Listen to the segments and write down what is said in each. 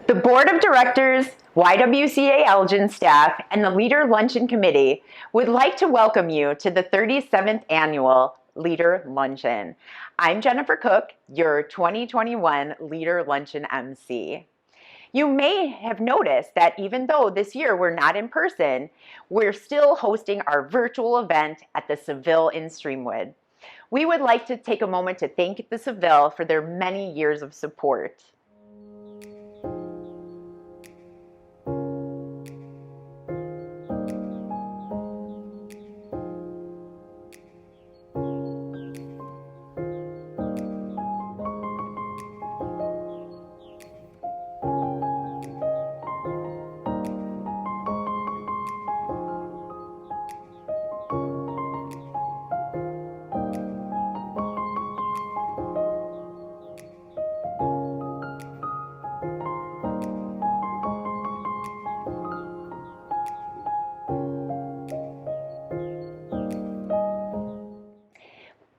The Board of Directors, YWCA Elgin staff, and the Leader Luncheon Committee would like to welcome you to the 37th Annual Leader Luncheon. I'm Jennifer Cook, your 2021 Leader Luncheon MC. You may have noticed that even though this year we're not in person, we're still hosting our virtual event at the Seville in Streamwood. We would like to take a moment to thank the Seville for their many years of support.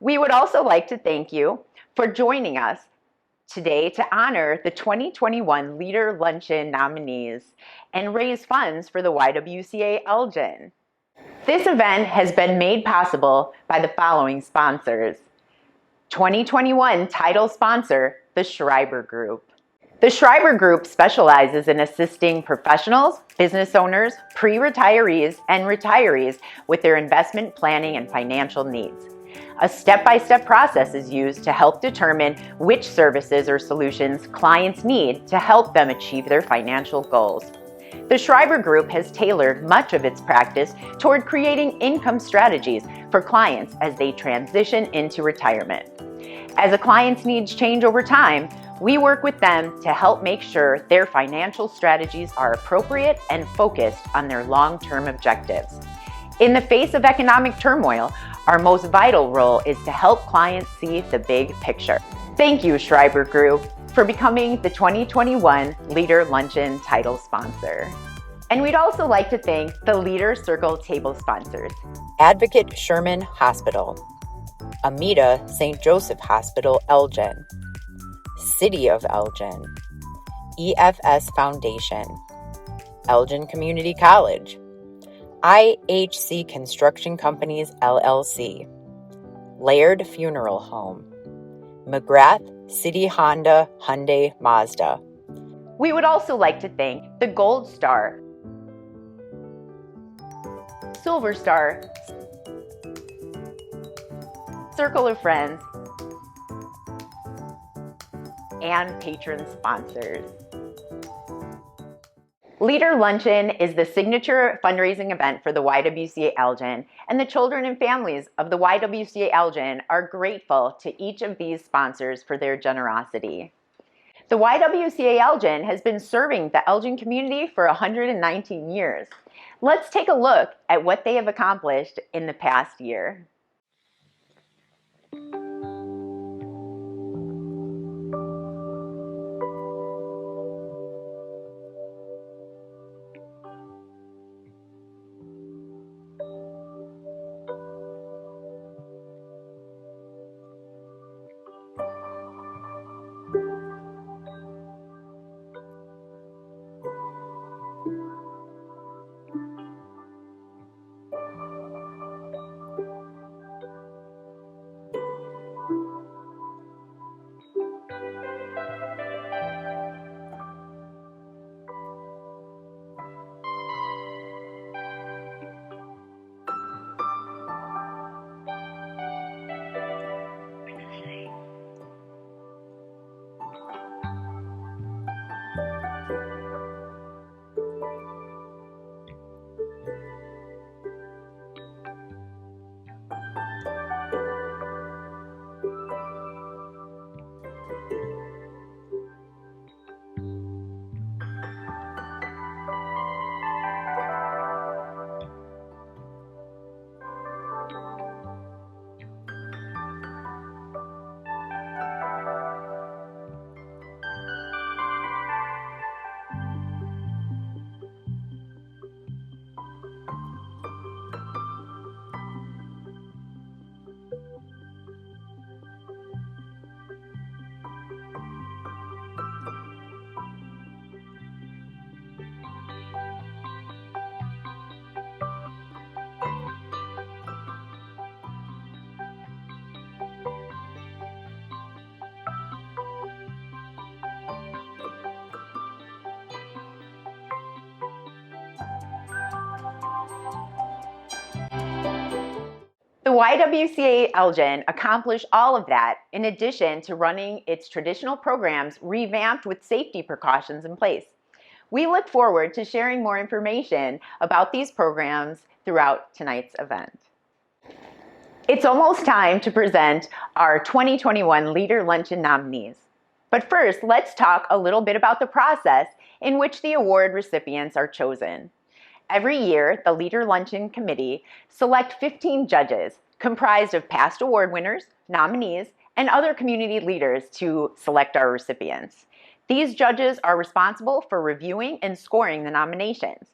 We would also like to thank you for joining us today to honor the 2021 Leader Luncheon nominees and raise funds for the YWCA Elgin. This event has been made possible by the following sponsors. 2021 title sponsor, the Schreiber Group. The Schreiber Group specializes in assisting professionals, business owners, pre-retirees, and retirees with their investment planning and financial needs. A step-by-step process is used to help determine which services or solutions clients need to help them achieve their financial goals. The Schreiber Group has tailored much of its practice toward creating income strategies for clients as they transition into retirement. As a client's needs change over time, we work with them to help make sure their financial strategies are appropriate and focused on their long-term objectives. In the face of economic turmoil, our most vital role is to help clients see the big picture. Thank you, Schreiber Group, for becoming the 2021 Leader Luncheon title sponsor. And we'd also like to thank the Leader Circle table sponsors. Advocate Sherman Hospital, Amita St. Joseph Hospital, Elgin, City of Elgin, EFS Foundation, Elgin Community College, IHC Construction Companies, LLC, Laird Funeral Home, McGrath City Honda Hyundai Mazda. We would also like to thank the Gold Star, Silver Star, Circle of Friends, and patron sponsors. Leader Luncheon is the signature fundraising event for the YWCA Elgin, and the children and families of the YWCA Elgin are grateful to each of these sponsors for their generosity. The YWCA Elgin has been serving the Elgin community for 119 years. Let's take a look at what they have accomplished in the past year. YWCA Elgin accomplished all of that in addition to running its traditional programs revamped with safety precautions in place. We look forward to sharing more information about these programs throughout tonight's event. It's almost time to present our 2021 Leader Luncheon nominees. But first, let's talk a little bit about the process in which the award recipients are chosen. Every year, the Leader Luncheon Committee select 15 judges comprised of past award winners, nominees, and other community leaders to select our recipients. These judges are responsible for reviewing and scoring the nominations.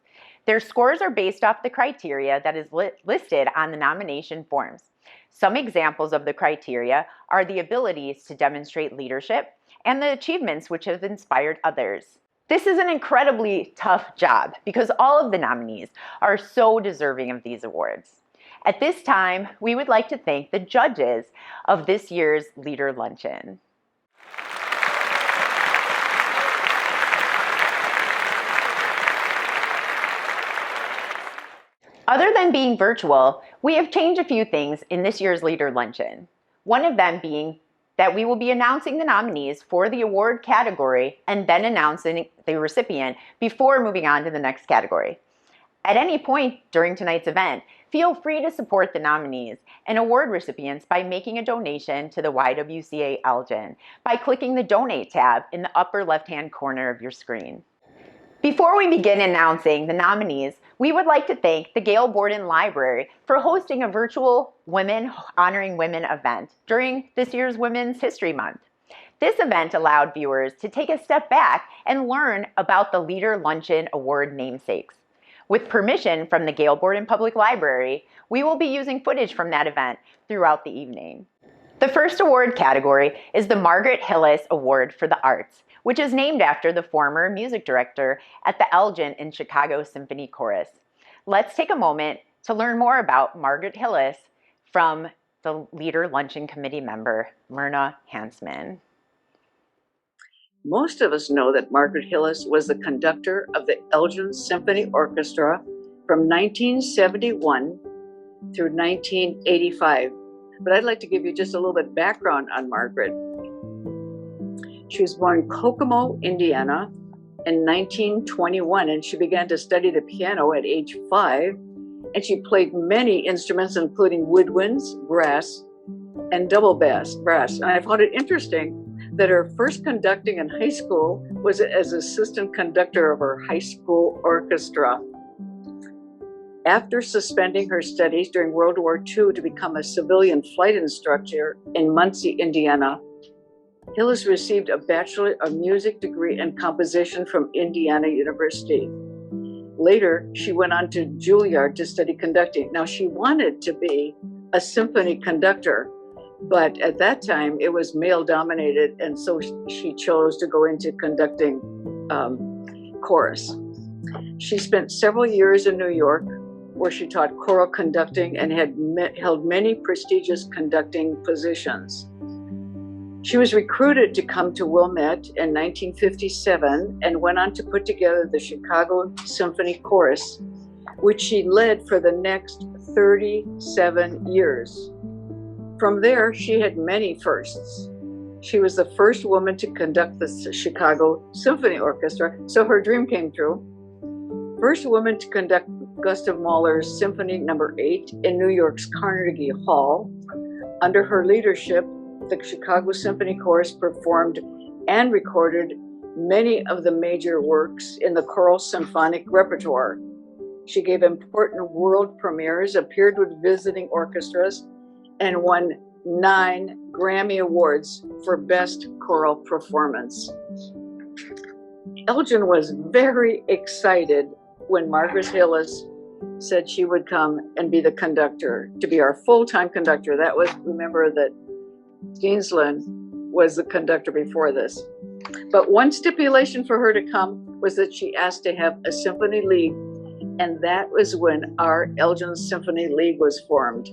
Their scores are based off the criteria that is listed on the nomination forms. Some examples of the criteria are the abilities to demonstrate leadership and the achievements which have inspired others. This is an incredibly tough job because all of the nominees are so deserving of these awards. At this time, we would like to thank the judges of this year's Leader Luncheon. Other than being virtual, we have changed a few things in this year's Leader Luncheon. One of them being that we will be announcing the nominees for the award category and then announcing the recipient before moving on to the next category. At any point during tonight's event, feel free to support the nominees and award recipients by making a donation to the YWCA Elgin by clicking the Donate tab in the upper left-hand corner of your screen. Before we begin announcing the nominees, we would like to thank the Gail Borden Library for hosting a virtual Women Honoring Women event during this year's Women's History Month. This event allowed viewers to take a step back and learn about the Leader Luncheon Award namesakes. With permission from the Gail Borden Public Library, we will be using footage from that event throughout the evening. The first award category is the Margaret Hillis Award for the Arts, which is named after the former music director at the Elgin and Chicago Symphony Chorus. Let's take a moment to learn more about Margaret Hillis from the Leader Luncheon Committee member, Myrna Hansman. Most of us know that Margaret Hillis was the conductor of the Elgin Symphony Orchestra from 1971 through 1985. But I'd like to give you just a little bit of background on Margaret. She was born in Kokomo, Indiana in 1921, and she began to study the piano at age 5. And she played many instruments, including woodwinds, brass, and double brass. And I found it interesting that her first conducting in high school was as assistant conductor of her high school orchestra. After suspending her studies during World War II to become a civilian flight instructor in Muncie, Indiana, Hillis received a Bachelor of Music degree in composition from Indiana University. Later, she went on to Juilliard to study conducting. Now, she wanted to be a symphony conductor, but at that time it was male dominated, and so she chose to go into conducting chorus. She spent several years in New York, where she taught choral conducting and had held many prestigious conducting positions. She was recruited to come to Wilmette in 1957 and went on to put together the Chicago Symphony Chorus, which she led for the next 37 years. From there, she had many firsts. She was the first woman to conduct the Chicago Symphony Orchestra, so her dream came true. First woman to conduct Gustav Mahler's Symphony No. 8 in New York's Carnegie Hall. Under her leadership, the Chicago Symphony Chorus performed and recorded many of the major works in the choral symphonic repertoire. She gave important world premieres, appeared with visiting orchestras, and won 9 Grammy Awards for Best Choral Performance. Elgin was very excited when Margaret Hillis said she would come and be the conductor, to be our full-time conductor. That was, remember that Deanslin was the conductor before this. But one stipulation for her to come was that she asked to have a symphony league, and that was when our Elgin Symphony League was formed.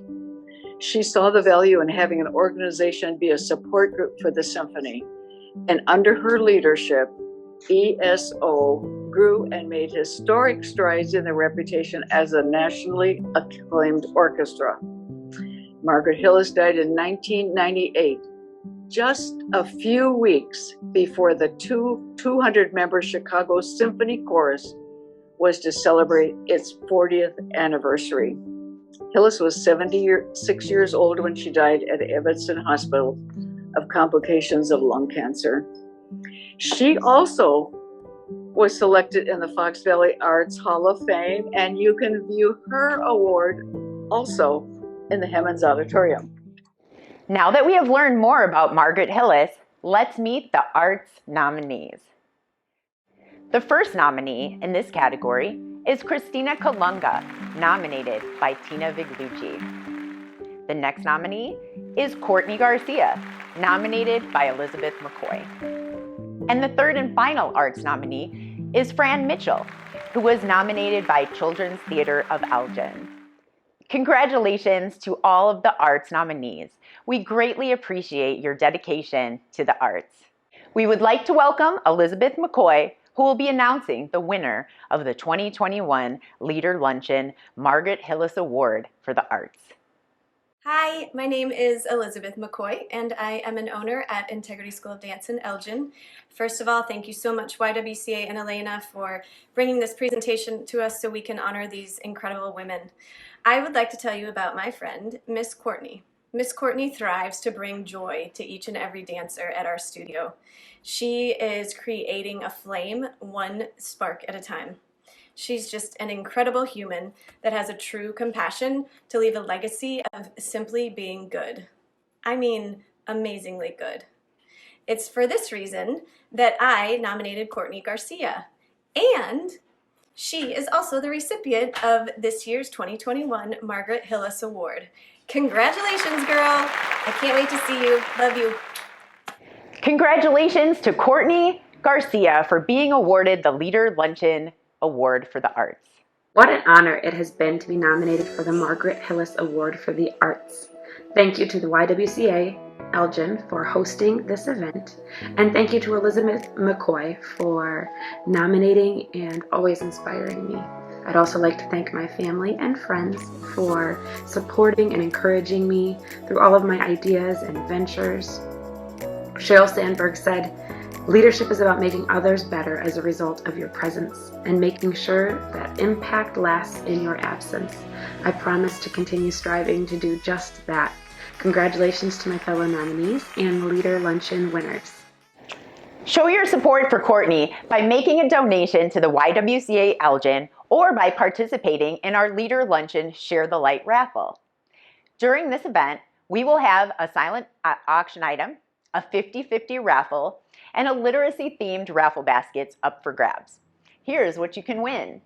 She saw the value in having an organization be a support group for the symphony, and under her leadership, ESO grew and made historic strides in their reputation as a nationally acclaimed orchestra. Margaret Hillis died in 1998, just a few weeks before the 200-member Chicago Symphony Chorus was to celebrate its 40th anniversary. Hillis was 76 years old when she died at Evanston Hospital of complications of lung cancer. She also was selected in the Fox Valley Arts Hall of Fame, and you can view her award also in the Hemmons Auditorium. Now that we have learned more about Margaret Hillis, let's meet the arts nominees. The first nominee in this category is Christina Kalunga, nominated by Tina Viglucci. The next nominee is Courtney Garcia, nominated by Elizabeth Mccoy. And the third and final arts nominee is Fran Mitchell, who was nominated by Children's Theater of Elgin. Congratulations to all of the arts nominees. We greatly appreciate your dedication to the arts. We would like to welcome Elizabeth Mccoy, who will be announcing the winner of the 2021 Leader Luncheon Margaret Hillis Award for the Arts. Hi, my name is Elizabeth Mccoy, and I am an owner at Integrity School of Dance in Elgin. First of all, thank you so much, YWCA and Elena, for bringing this presentation to us so we can honor these incredible women. I would like to tell you about my friend, Miss Courtney. Miss Courtney thrives to bring joy to each and every dancer at our studio. She is creating a flame one spark at a time. She's just an incredible human that has a true compassion to leave a legacy of simply being good. I mean, amazingly good. It's for this reason that I nominated Courtney Garcia, and she is also the recipient of this year's 2021 Margaret Hillis Award. Congratulations, girl. I can't wait to see you. Love you. Congratulations to Courtney Garcia for being awarded the Leader Luncheon Award for the Arts. What an honor it has been to be nominated for the Margaret Hillis Award for the Arts. Thank you to the YWCA Elgin for hosting this event, and thank you to Elizabeth Mccoy for nominating and always inspiring me. I'd also like to thank my family and friends for supporting and encouraging me through all of my ideas and ventures. Sheryl Sandberg said, "Leadership is about making others better as a result of your presence and making sure that impact lasts in your absence. I promise to continue striving to do just that." Congratulations to my fellow nominees and Leader Luncheon winners. Show your support for Courtney by making a donation to the YWCA Elgin or by participating in our Leader Luncheon Share the Light raffle. During this event, we will have a silent auction item, a 50-50 raffle, and a literacy-themed raffle baskets up for grabs. Here's what you can win.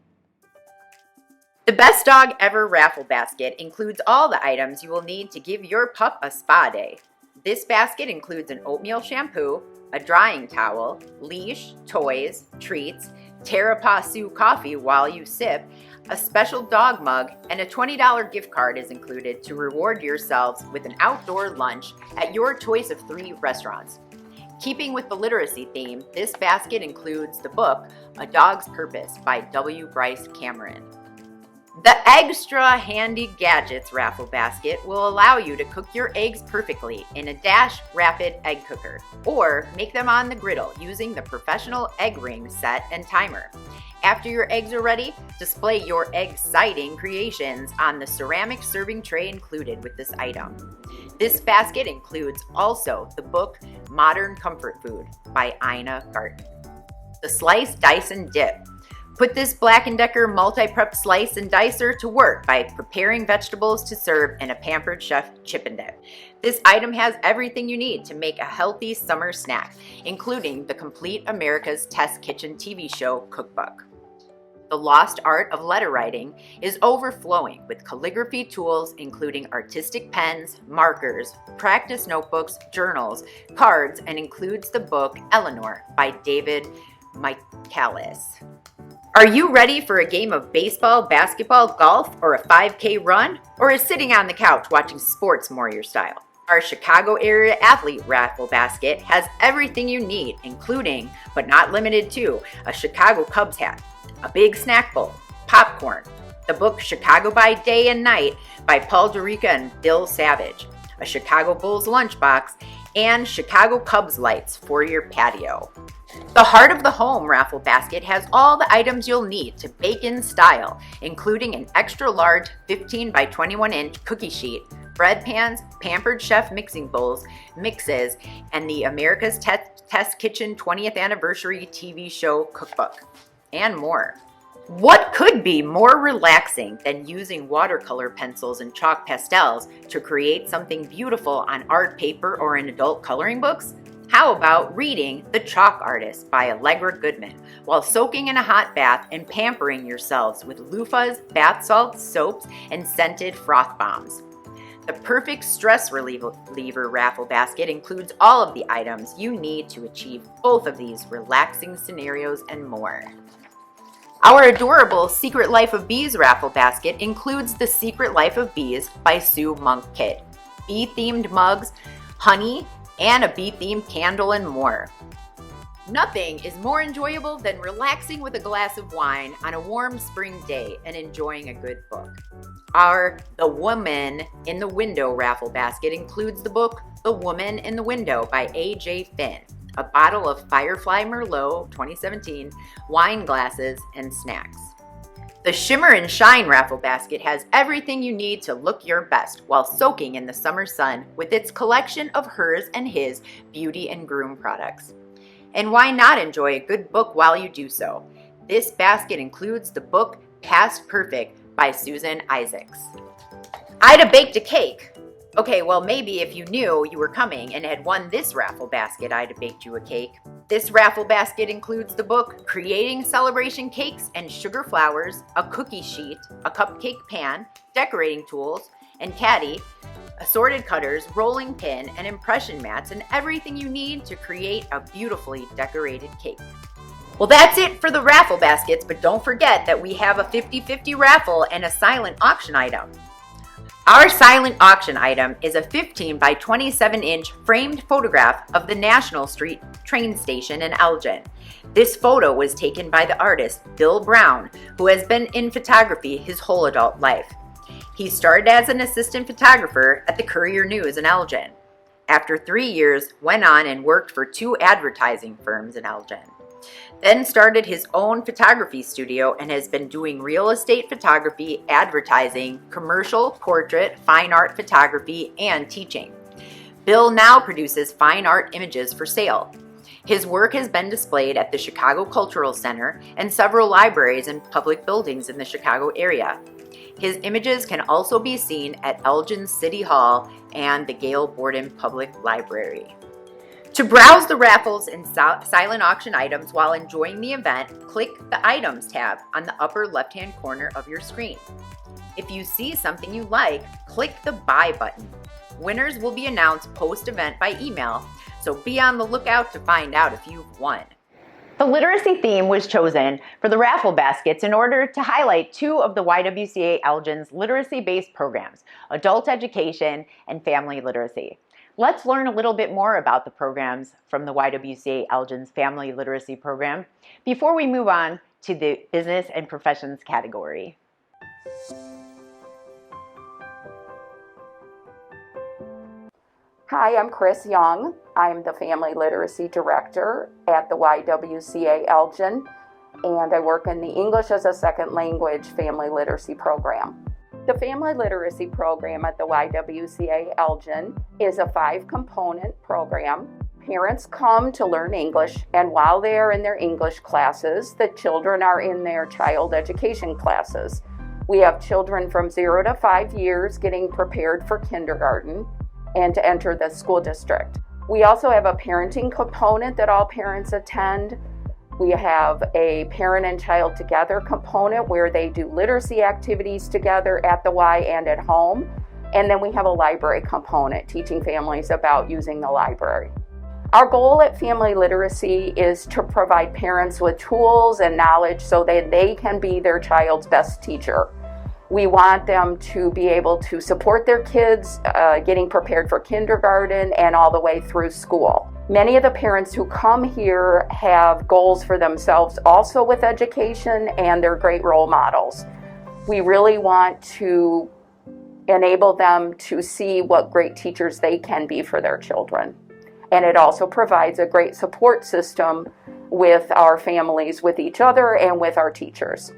The Best Dog Ever raffle basket includes all the items you will need to give your pup a spa day. This basket includes an oatmeal shampoo, a drying towel, leash, toys, treats, Terrapasu coffee while you sip, a special dog mug, and a $20 gift card is included to reward yourselves with an outdoor lunch at your choice of 3 restaurants. Keeping with the literacy theme, this basket includes the book A Dog's Purpose by W. Bryce Cameron. The Extra Handy Gadgets raffle basket will allow you to cook your eggs perfectly in a Dash Rapid Egg Cooker, or make them on the griddle using the professional egg ring set and timer. After your eggs are ready, display your exciting creations on the ceramic serving tray included with this item. This basket includes also the book Modern Comfort Food by Ina Garten. The Slice, Dice, and Dip. Put this Black & Decker multi-prep slice and dicer to work by preparing vegetables to serve in a Pampered Chef chip and dip. This item has everything you need to make a healthy summer snack, including the Complete America's Test Kitchen TV show cookbook. The Lost Art of Letter Writing is overflowing with calligraphy tools including artistic pens, markers, practice notebooks, journals, cards, and includes the book Eleanor by David Michaelis. Are you ready for a game of baseball, basketball, golf, or a 5K run? Or is sitting on the couch watching sports more your style? Our Chicago area athlete raffle basket has everything you need, including, but not limited to, a Chicago Cubs hat, a big snack bowl, popcorn, the book Chicago by Day and Night by Paul DeRica and Bill Savage, a Chicago Bulls lunchbox, and Chicago Cubs lights for your patio. The Heart of the Home raffle basket has all the items you'll need to bake in style, including an extra large 15 by 21 inch cookie sheet, bread pans, Pampered Chef mixing bowls, mixes, and the America's Test Kitchen 20th Anniversary TV show cookbook, and more. What could be more relaxing than using watercolor pencils and chalk pastels to create something beautiful on art paper or in adult coloring books? How about reading The Chalk Artist by Allegra Goodman while soaking in a hot bath and pampering yourselves with loofahs, bath salts, soaps, and scented froth bombs? The perfect stress reliever raffle basket includes all of the items you need to achieve both of these relaxing scenarios and more. Our adorable Secret Life of Bees raffle basket includes The Secret Life of Bees by Sue Monk Kit, bee-themed mugs, honey, and a bee-themed candle and more. Nothing is more enjoyable than relaxing with a glass of wine on a warm spring day and enjoying a good book. Our The Woman in the Window raffle basket includes the book The Woman in the Window by A.J. Finn, a bottle of Firefly Merlot 2017, wine glasses, and snacks. The Shimmer and Shine raffle basket has everything you need to look your best while soaking in the summer sun with its collection of hers and his beauty and groom products. And why not enjoy a good book while you do so? This basket includes the book Past Perfect by Susan Isaacs. Ida baked a cake. Okay, well, maybe if you knew you were coming and had won this raffle basket, I'd have baked you a cake. This raffle basket includes the book Creating Celebration Cakes and Sugar Flowers, a cookie sheet, a cupcake pan, decorating tools, and caddy, assorted cutters, rolling pin, and impression mats, and everything you need to create a beautifully decorated cake. Well, that's it for the raffle baskets, but don't forget that we have a 50-50 raffle and a silent auction item. Our silent auction item is a 15 by 27 inch framed photograph of the National Street train station in Elgin. This photo was taken by the artist Bill Brown, who has been in photography his whole adult life. He started as an assistant photographer at the Courier News in Elgin. After 3 years, went on and worked for 2 advertising firms in Elgin. Then started his own photography studio and has been doing real estate photography, advertising, commercial, portrait, fine art photography, and teaching. Bill now produces fine art images for sale. His work has been displayed at the Chicago Cultural Center and several libraries and public buildings in the Chicago area. His images can also be seen at Elgin City Hall and the Gail Borden Public Library. To browse the raffles and silent auction items while enjoying the event, click the Items tab on the upper left-hand corner of your screen. If you see something you like, click the Buy button. Winners will be announced post-event by email, so be on the lookout to find out if you've won. The literacy theme was chosen for the raffle baskets in order to highlight 2 of the YWCA Elgin's literacy-based programs, adult education and family literacy. Let's learn a little bit more about the programs from the YWCA Elgin's Family Literacy Program before we move on to the Business and Professions category. Hi, I'm Chris Young. I'm the Family Literacy Director at the YWCA Elgin, and I work in the English as a Second Language Family Literacy Program. The Family Literacy Program at the YWCA Elgin is a 5-component program. Parents come to learn English, and while they are in their English classes, the children are in their child education classes. We have children from 0 to 5 years getting prepared for kindergarten and to enter the school district. We also have a parenting component that all parents attend. We have a parent and child together component where they do literacy activities together at the Y and at home. And then we have a library component, teaching families about using the library. Our goal at Family Literacy is to provide parents with tools and knowledge so that they can be their child's best teacher. We want them to be able to support their kids getting prepared for kindergarten and all the way through school. Many of the parents who come here have goals for themselves also with education, and they're great role models. We really want to enable them to see what great teachers they can be for their children. And it also provides a great support system with our families, with each other, and with our teachers.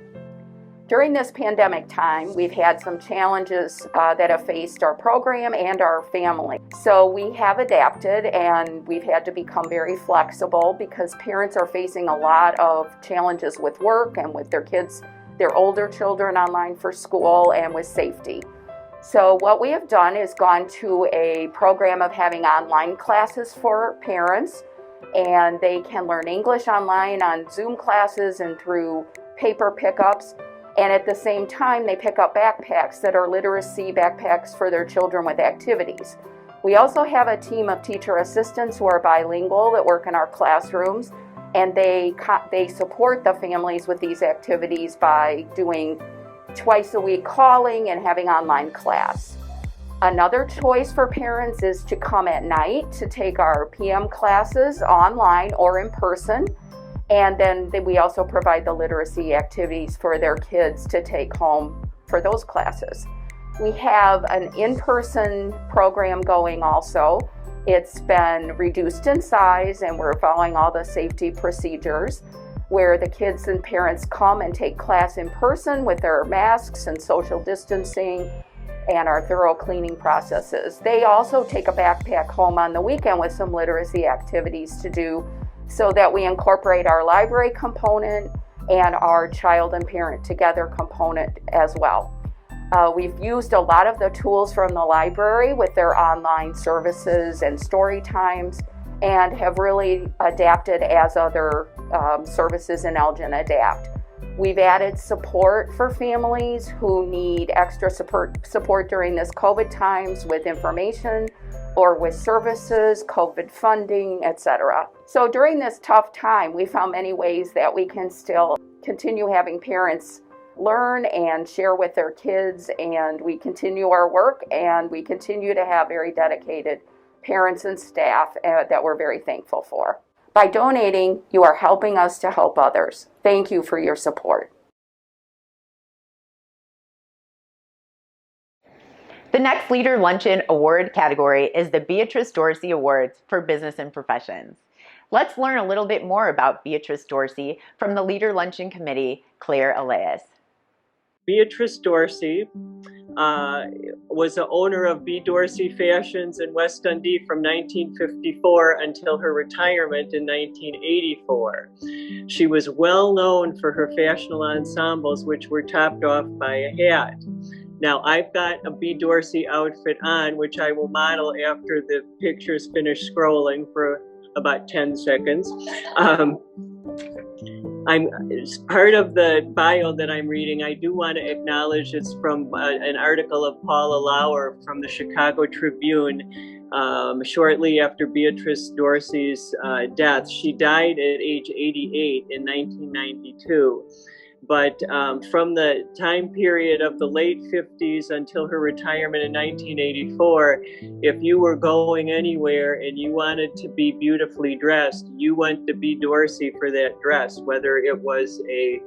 During this pandemic time, we've had some challenges that have faced our program and our family. So we have adapted, and we've had to become very flexible because parents are facing a lot of challenges with work and with their kids, their older children online for school, and with safety. So what we have done is gone to a program of having online classes for parents, and they can learn English online on Zoom classes and through paper pickups. And at the same time, they pick up backpacks that are literacy backpacks for their children with activities. We also have a team of teacher assistants who are bilingual that work in our classrooms, and they support the families with these activities by doing twice a week calling and having online class. Another choice for parents is to come at night to take our PM classes online or in person. And then we also provide the literacy activities for their kids to take home for those classes. We have an in-person program going also. It's been reduced in size, and we're following all the safety procedures, where the kids and parents come and take class in person with their masks and social distancing and our thorough cleaning processes. They also take a backpack home on the weekend with some literacy activities to do, so that we incorporate our library component and our child and parent together component as well. We've used a lot of the tools from the library with their online services and story times, and have really adapted as other services in Elgin adapt. We've added support for families who need extra support during this COVID times with information or with services, COVID funding, etc. So during this tough time, we found many ways that we can still continue having parents learn and share with their kids, and we continue our work, and we continue to have very dedicated parents and staff that we're very thankful for. By donating, you are helping us to help others. Thank you for your support. The next Leader Luncheon Award category is the Beatrice Dorsey Awards for Business and Professions. Let's learn a little bit more about Beatrice Dorsey from the Leader Luncheon Committee, Claire Elias. Beatrice Dorsey was the owner of B. Dorsey Fashions in West Dundee from 1954 until her retirement in 1984. She was well known for her fashionable ensembles, which were topped off by a hat. Now, I've got a B. Dorsey outfit on, which I will model after the pictures finish scrolling for about 10 seconds. As part of the bio that I'm reading, I do want to acknowledge it's from an article of Paula Lauer from the Chicago Tribune shortly after Beatrice Dorsey's death. She died at age 88 in 1992. But from the time period of the late 50s until her retirement in 1984, if you were going anywhere and you wanted to be beautifully dressed, you went to B. Dorsey for that dress, whether it was a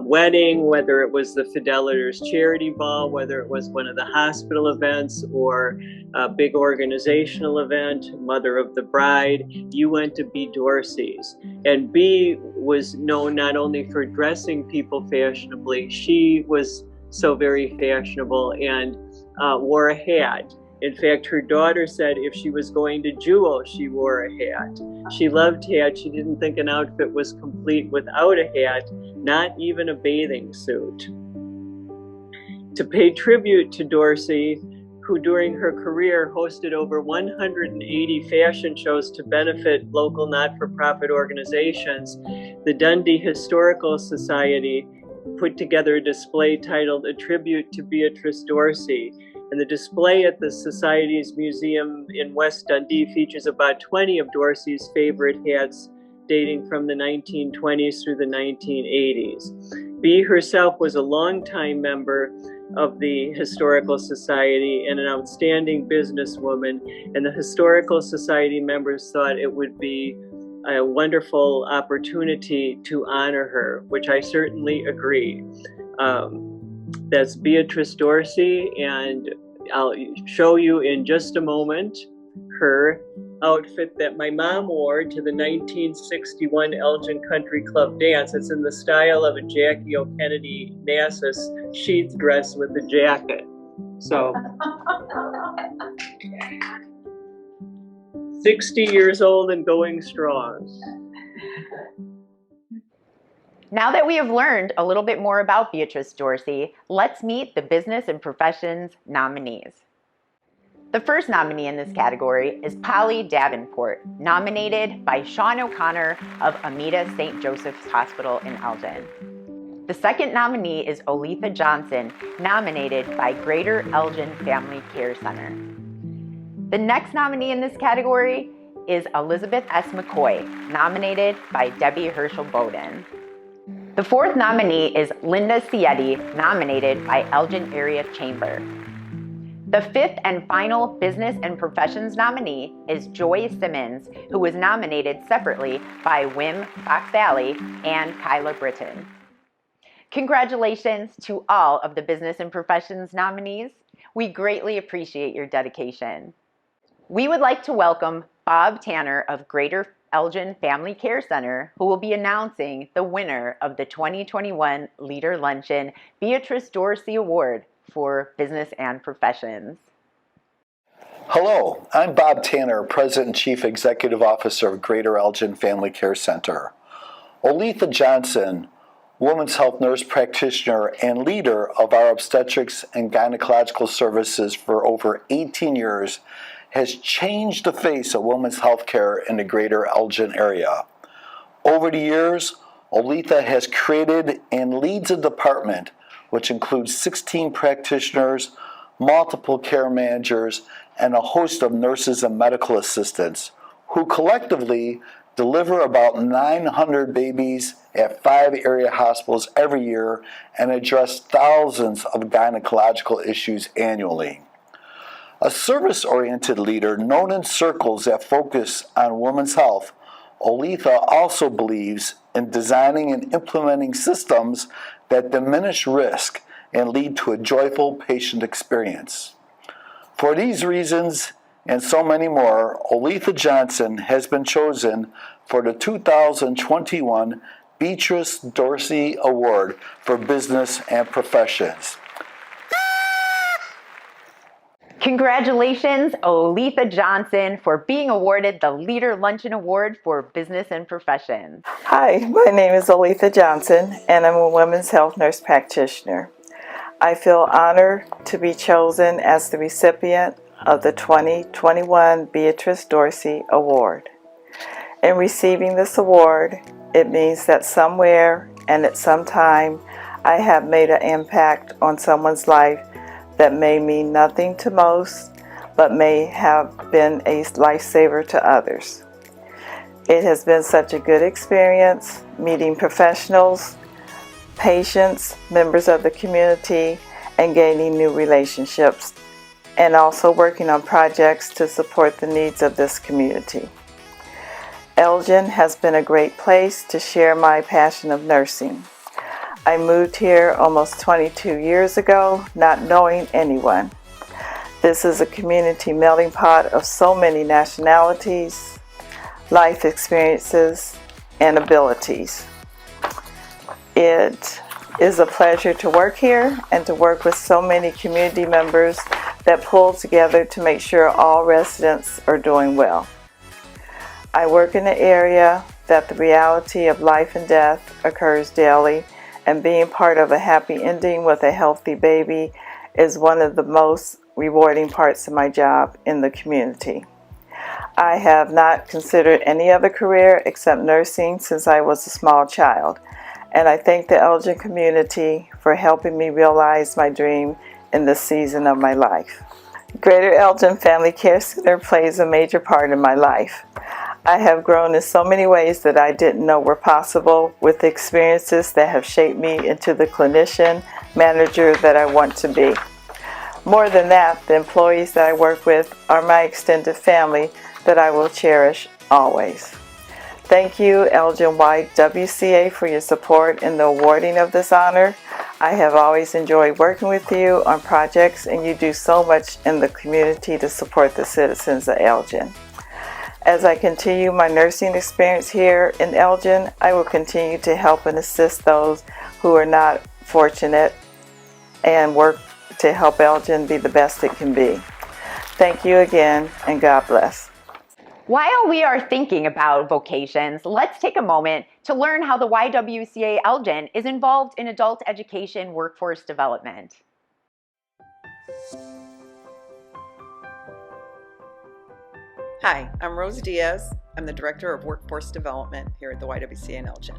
wedding, whether it was the Fidelitors charity ball, whether it was one of the hospital events or a big organizational event, Mother of the Bride, you went to B. Dorsey's. And B was known not only for dressing people fashionably, she was so very fashionable and wore a hat. In fact, her daughter said if she was going to Jewel, she wore a hat. She loved hats. She didn't think an outfit was complete without a hat, not even a bathing suit. To pay tribute to Dorsey, who during her career hosted over 180 fashion shows to benefit local not-for-profit organizations, the Dundee Historical Society put together a display titled A Tribute to Beatrice Dorsey. And the display at the Society's Museum in West Dundee features about 20 of Dorsey's favorite hats dating from the 1920s through the 1980s. Bee herself was a longtime member of the Historical Society and an outstanding businesswoman, and the Historical Society members thought it would be a wonderful opportunity to honor her, which I certainly agree. That's Beatrice Dorsey, and I'll show you in just a moment her outfit that my mom wore to the 1961 Elgin Country Club dance. It's in the style of a Jackie O. Kennedy Nassus sheath dress with a jacket. So, 60 years old and going strong. Now that we have learned a little bit more about Beatrice Dorsey, let's meet the Business and Professions nominees. The first nominee in this category is Polly Davenport, nominated by Sean O'Connor of Amita St. Joseph's Hospital in Elgin. The second nominee is Olitha Johnson, nominated by Greater Elgin Family Care Center. The next nominee in this category is Elizabeth S. McCoy, nominated by Debbie Herschel Bowden. The fourth nominee is Linda Cietti, nominated by Elgin Area Chamber. The fifth and final Business and Professions nominee is Joy Simmons, who was nominated separately by WIM Fox Valley and Kyla Britton. Congratulations to all of the Business and Professions nominees. We greatly appreciate your dedication. We would like to welcome Bob Tanner of Greater Elgin Family Care Center, who will be announcing the winner of the 2021 Leader Luncheon Beatrice Dorsey Award for Business and Professions. Hello, I'm Bob Tanner, President and Chief Executive Officer of Greater Elgin Family Care Center. Olitha Johnson, Women's Health Nurse Practitioner and leader of our obstetrics and gynecological services for over 18 years, has changed the face of women's health care in the Greater Elgin area. Over the years, Olitha has created and leads a department which includes 16 practitioners, multiple care managers, and a host of nurses and medical assistants who collectively deliver about 900 babies at 5 area hospitals every year and address thousands of gynecological issues annually. A service-oriented leader known in circles that focus on women's health, Olitha also believes in designing and implementing systems that diminish risk and lead to a joyful patient experience. For these reasons and so many more, Olitha Johnson has been chosen for the 2021 Beatrice Dorsey Award for Business and Professions. Congratulations, Olitha Johnson, for being awarded the Leader Luncheon Award for Business and Professions. Hi, my name is Olitha Johnson, and I'm a women's health nurse practitioner. I feel honored to be chosen as the recipient of the 2021 Beatrice Dorsey Award. In receiving this award, it means that somewhere and at some time, I have made an impact on someone's life that may mean nothing to most, but may have been a lifesaver to others. It has been such a good experience meeting professionals, patients, members of the community, and gaining new relationships, and also working on projects to support the needs of this community. Elgin has been a great place to share my passion of nursing. I moved here almost 22 years ago, not knowing anyone. This is a community melting pot of so many nationalities, life experiences, and abilities. It is a pleasure to work here and to work with so many community members that pull together to make sure all residents are doing well. I work in an area that the reality of life and death occurs daily, and being part of a happy ending with a healthy baby is one of the most rewarding parts of my job in the community. I have not considered any other career except nursing since I was a small child, and I thank the Elgin community for helping me realize my dream in this season of my life. Greater Elgin Family Care Center plays a major part in my life. I have grown in so many ways that I didn't know were possible, with experiences that have shaped me into the clinician, manager that I want to be. More than that, the employees that I work with are my extended family that I will cherish always. Thank you, Elgin YWCA, for your support in the awarding of this honor. I have always enjoyed working with you on projects, and you do so much in the community to support the citizens of Elgin. As I continue my nursing experience here in Elgin, I will continue to help and assist those who are not fortunate and work to help Elgin be the best it can be. Thank you again, and God bless. While we are thinking about vocations, let's take a moment to learn how the YWCA Elgin is involved in adult education workforce development. Hi, I'm Rose Diaz. I'm the Director of Workforce Development here at the YWCA in Elgin.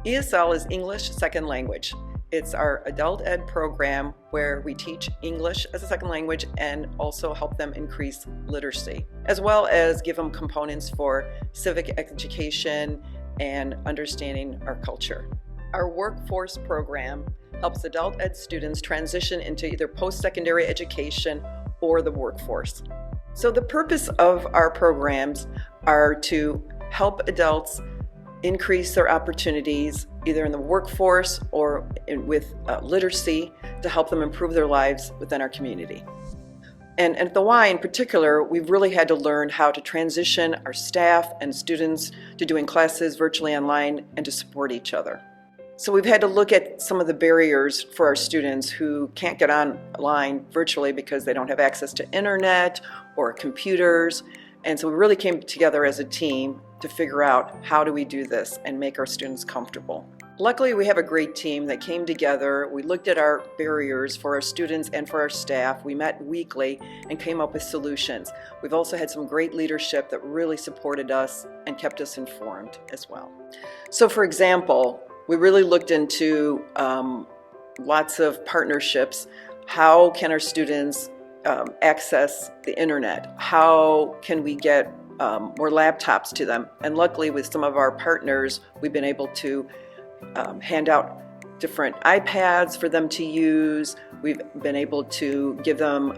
ESL is English Second Language. It's our adult ed program where we teach English as a second language and also help them increase literacy, as well as give them components for civic education and understanding our culture. Our workforce program helps adult ed students transition into either post-secondary education or the workforce. So the purpose of our programs are to help adults increase their opportunities either in the workforce or with literacy to help them improve their lives within our community. And at the Y in particular, we've really had to learn how to transition our staff and students to doing classes virtually online and to support each other. So we've had to look at some of the barriers for our students who can't get online virtually because they don't have access to internet or computers. And so we really came together as a team to figure out how do we do this and make our students comfortable. Luckily, we have a great team that came together. We looked at our barriers for our students and for our staff. We met weekly and came up with solutions. We've also had some great leadership that really supported us and kept us informed as well. So for example, we really looked into lots of partnerships. How can our students access the internet? How can we get more laptops to them? And luckily with some of our partners, we've been able to hand out different iPads for them to use. We've been able to give them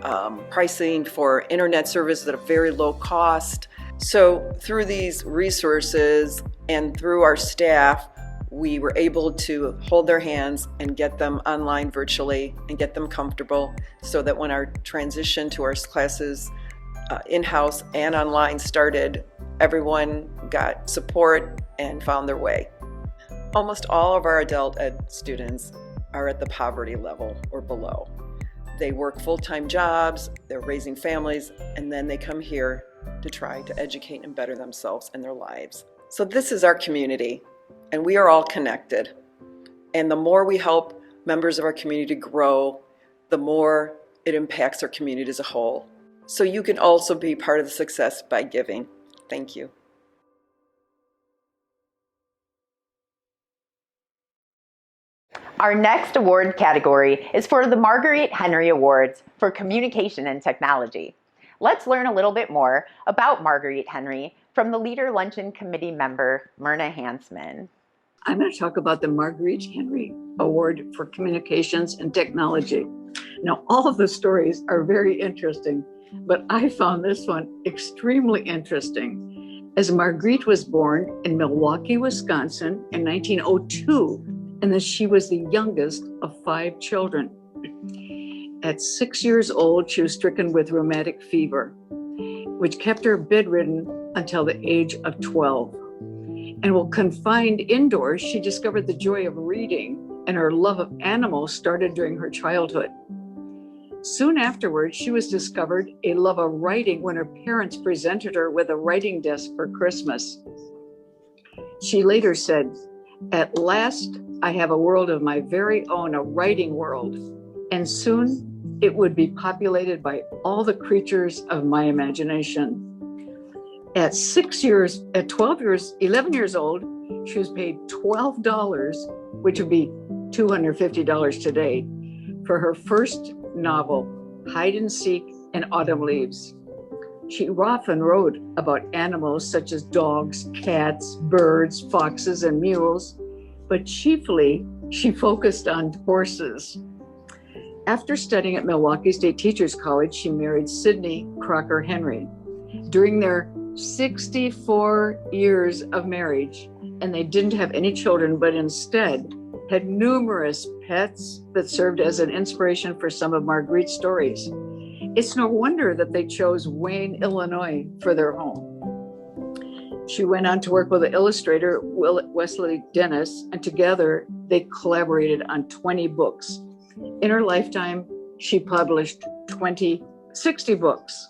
pricing for internet service at a very low cost. So through these resources and through our staff, we were able to hold their hands and get them online virtually and get them comfortable so that when our transition to our classes in-house and online started, everyone got support and found their way. Almost all of our adult ed students are at the poverty level or below. They work full-time jobs, they're raising families, and then they come here to try to educate and better themselves and their lives. So this is our community, and we are all connected. And the more we help members of our community grow, the more it impacts our community as a whole. So you can also be part of the success by giving. Thank you. Our next award category is for the Marguerite Henry Awards for Communication and Technology. Let's learn a little bit more about Marguerite Henry from the Leader Luncheon Committee member, Myrna Hansman. I'm going to talk about the Marguerite Henry Award for Communications and Technology. Now, all of the stories are very interesting, but I found this one extremely interesting. As Marguerite was born in Milwaukee, Wisconsin in 1902, and that she was the youngest of 5 children. At 6 years old, she was stricken with rheumatic fever, which kept her bedridden until the age of 12. And while confined indoors, she discovered the joy of reading, and her love of animals started during her childhood. Soon afterwards, she was discovered a love of writing when her parents presented her with a writing desk for Christmas. She later said, "At last, I have a world of my very own, a writing world, and soon it would be populated by all the creatures of my imagination." At 11 years old, she was paid $12, which would be $250 today, for her first novel, Hide and Seek and Autumn Leaves. She often wrote about animals such as dogs, cats, birds, foxes, and mules, but chiefly she focused on horses. After studying at Milwaukee State Teachers College, she married Sidney Crocker Henry. During their 64 years of marriage, and they didn't have any children, but instead had numerous pets that served as an inspiration for some of Marguerite's stories. It's no wonder that they chose Wayne, Illinois for their home. She went on to work with the illustrator Wesley Dennis, and together they collaborated on 20 books. In her lifetime, she published 60 books.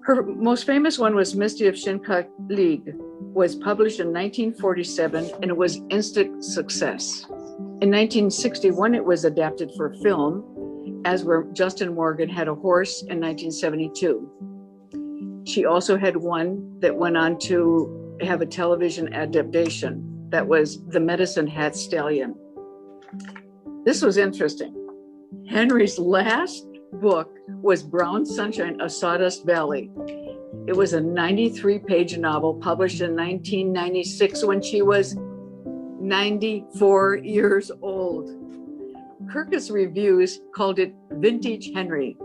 Her most famous one was Misty of Shinnecock League, was published in 1947, and it was instant success. In 1961, it was adapted for film, as where Justin Morgan had a horse in 1972. She also had one that went on to have a television adaptation. That was The Medicine Hat Stallion. This was interesting. Henry's last book was Brown Sunshine of Sawdust Valley. It was a 93-page novel published in 1996 when she was 94 years old. Kirkus Reviews called it Vintage Henry,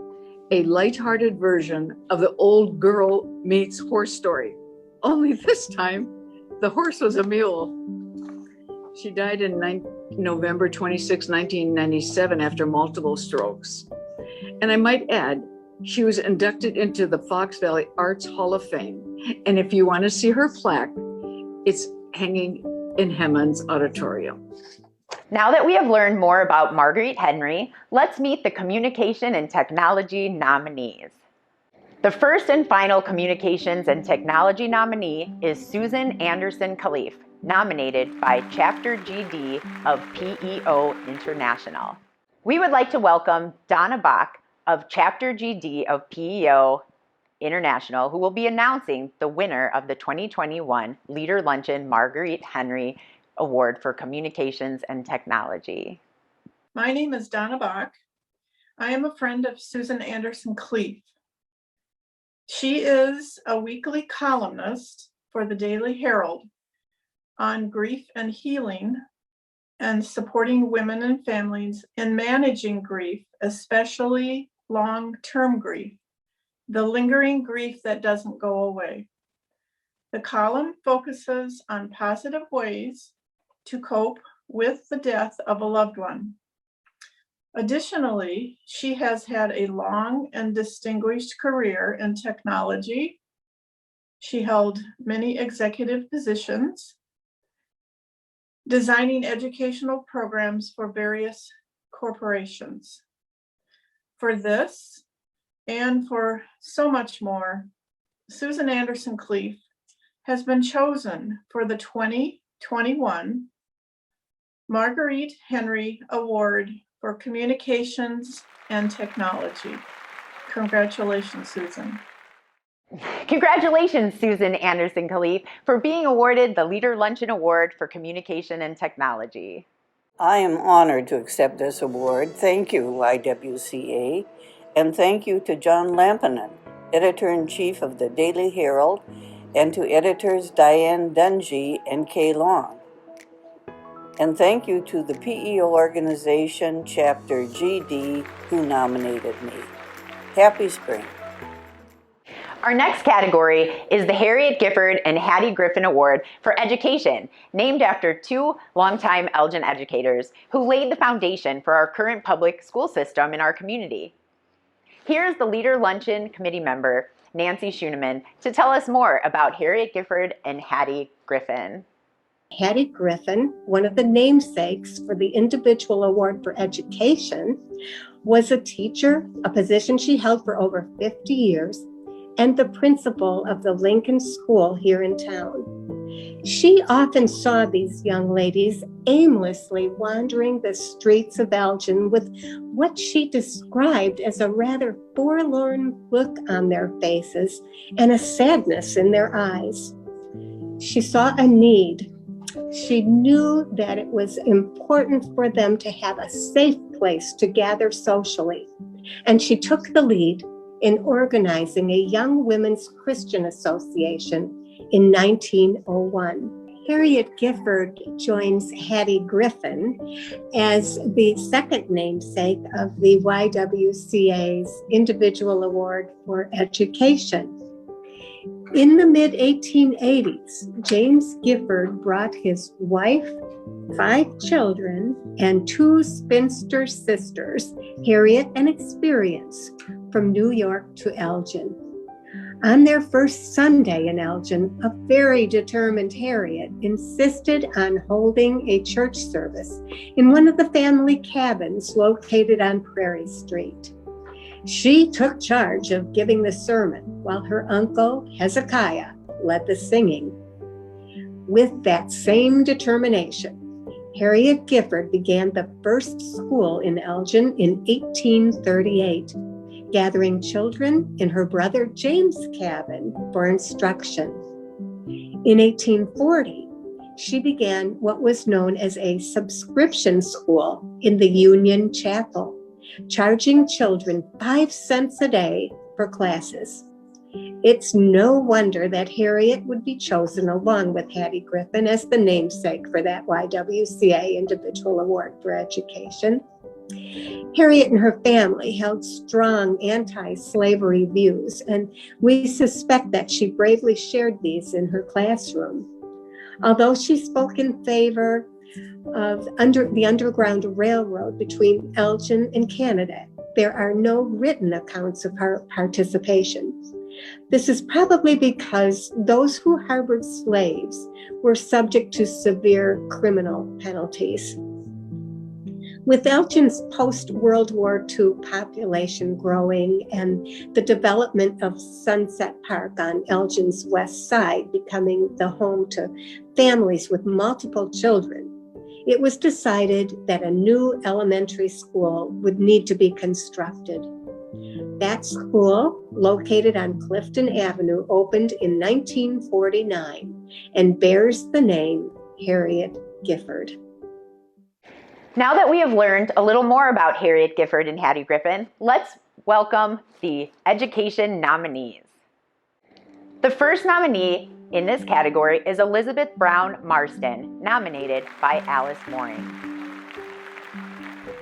a lighthearted version of the old girl meets horse story. Only this time, the horse was a mule. She died in November 26, 1997 after multiple strokes. And I might add, she was inducted into the Fox Valley Arts Hall of Fame. And if you want to see her plaque, it's hanging in Hemmons Auditorium. Now that we have learned more about Marguerite Henry, let's meet the Communication and Technology nominees. The first and final Communications and Technology nominee is Susan Anderson Cleef, nominated by Chapter GD of PEO International. We would like to welcome Donna Bach of Chapter GD of PEO International, who will be announcing the winner of the 2021 Leader Luncheon Marguerite Henry Award for Communications and Technology. My name is Donna Bach. I am a friend of Susan Anderson Cleef. She is a weekly columnist for the Daily Herald on grief and healing and supporting women and families in managing grief, especially long-term grief, the lingering grief that doesn't go away. The column focuses on positive ways to cope with the death of a loved one. Additionally, she has had a long and distinguished career in technology. She held many executive positions, designing educational programs for various corporations. For this and for so much more, Susan Anderson Cleef has been chosen for the 2021 Marguerite Henry Award for Communications and Technology. Congratulations, Susan. Congratulations, Susan Anderson Cleef, for being awarded the Leader Luncheon Award for Communication and Technology. I am honored to accept this award. Thank you, YWCA, and thank you to John Lampinen, Editor-in-Chief of the Daily Herald, and to editors Diane Dungy and Kay Long. And thank you to the PEO organization, Chapter GD, who nominated me. Happy spring. Our next category is the Harriet Gifford and Hattie Griffin Award for Education, named after two longtime Elgin educators who laid the foundation for our current public school system in our community. Here's the Leader Luncheon Committee member, Nancy Schuneman, to tell us more about Harriet Gifford and Hattie Griffin. Hattie Griffin, one of the namesakes for the Individual Award for Education, was a teacher, a position she held for over 50 years, and the principal of the Lincoln School here in town. She often saw these young ladies aimlessly wandering the streets of Elgin with what she described as a rather forlorn look on their faces and a sadness in their eyes. She saw a need. She knew that it was important for them to have a safe place to gather socially, and she took the lead in organizing a Young Women's Christian Association in 1901. Harriet Gifford joins Hattie Griffin as the second namesake of the YWCA's Individual Award for Education. In the mid-1880s, James Gifford brought his wife, 5 children, and 2 spinster sisters, Harriet and Experience, from New York to Elgin. On their first Sunday in Elgin, a very determined Harriet insisted on holding a church service in one of the family cabins located on Prairie Street. She took charge of giving the sermon while her uncle, Hezekiah, led the singing. With that same determination, Harriet Gifford began the first school in Elgin in 1838, gathering children in her brother James' cabin for instruction. In 1840, she began what was known as a subscription school in the Union Chapel, charging children 5 cents a day for classes. It's no wonder that Harriet would be chosen along with Hattie Griffin as the namesake for that YWCA Individual Award for Education. Harriet and her family held strong anti-slavery views, and we suspect that she bravely shared these in her classroom. Although she spoke in favor of the Underground Railroad between Elgin and Canada, there are no written accounts of her participation. This is probably because those who harbored slaves were subject to severe criminal penalties. With Elgin's post-World War II population growing and the development of Sunset Park on Elgin's west side becoming the home to families with multiple children, it was decided that a new elementary school would need to be constructed. That school, located on Clifton Avenue, opened in 1949 and bears the name Harriet Gifford. Now that we have learned a little more about Harriet Gifford and Hattie Griffin, let's welcome the education nominees. The first nominee in this category is Elizabeth Brown Marston, nominated by Alice Mooring.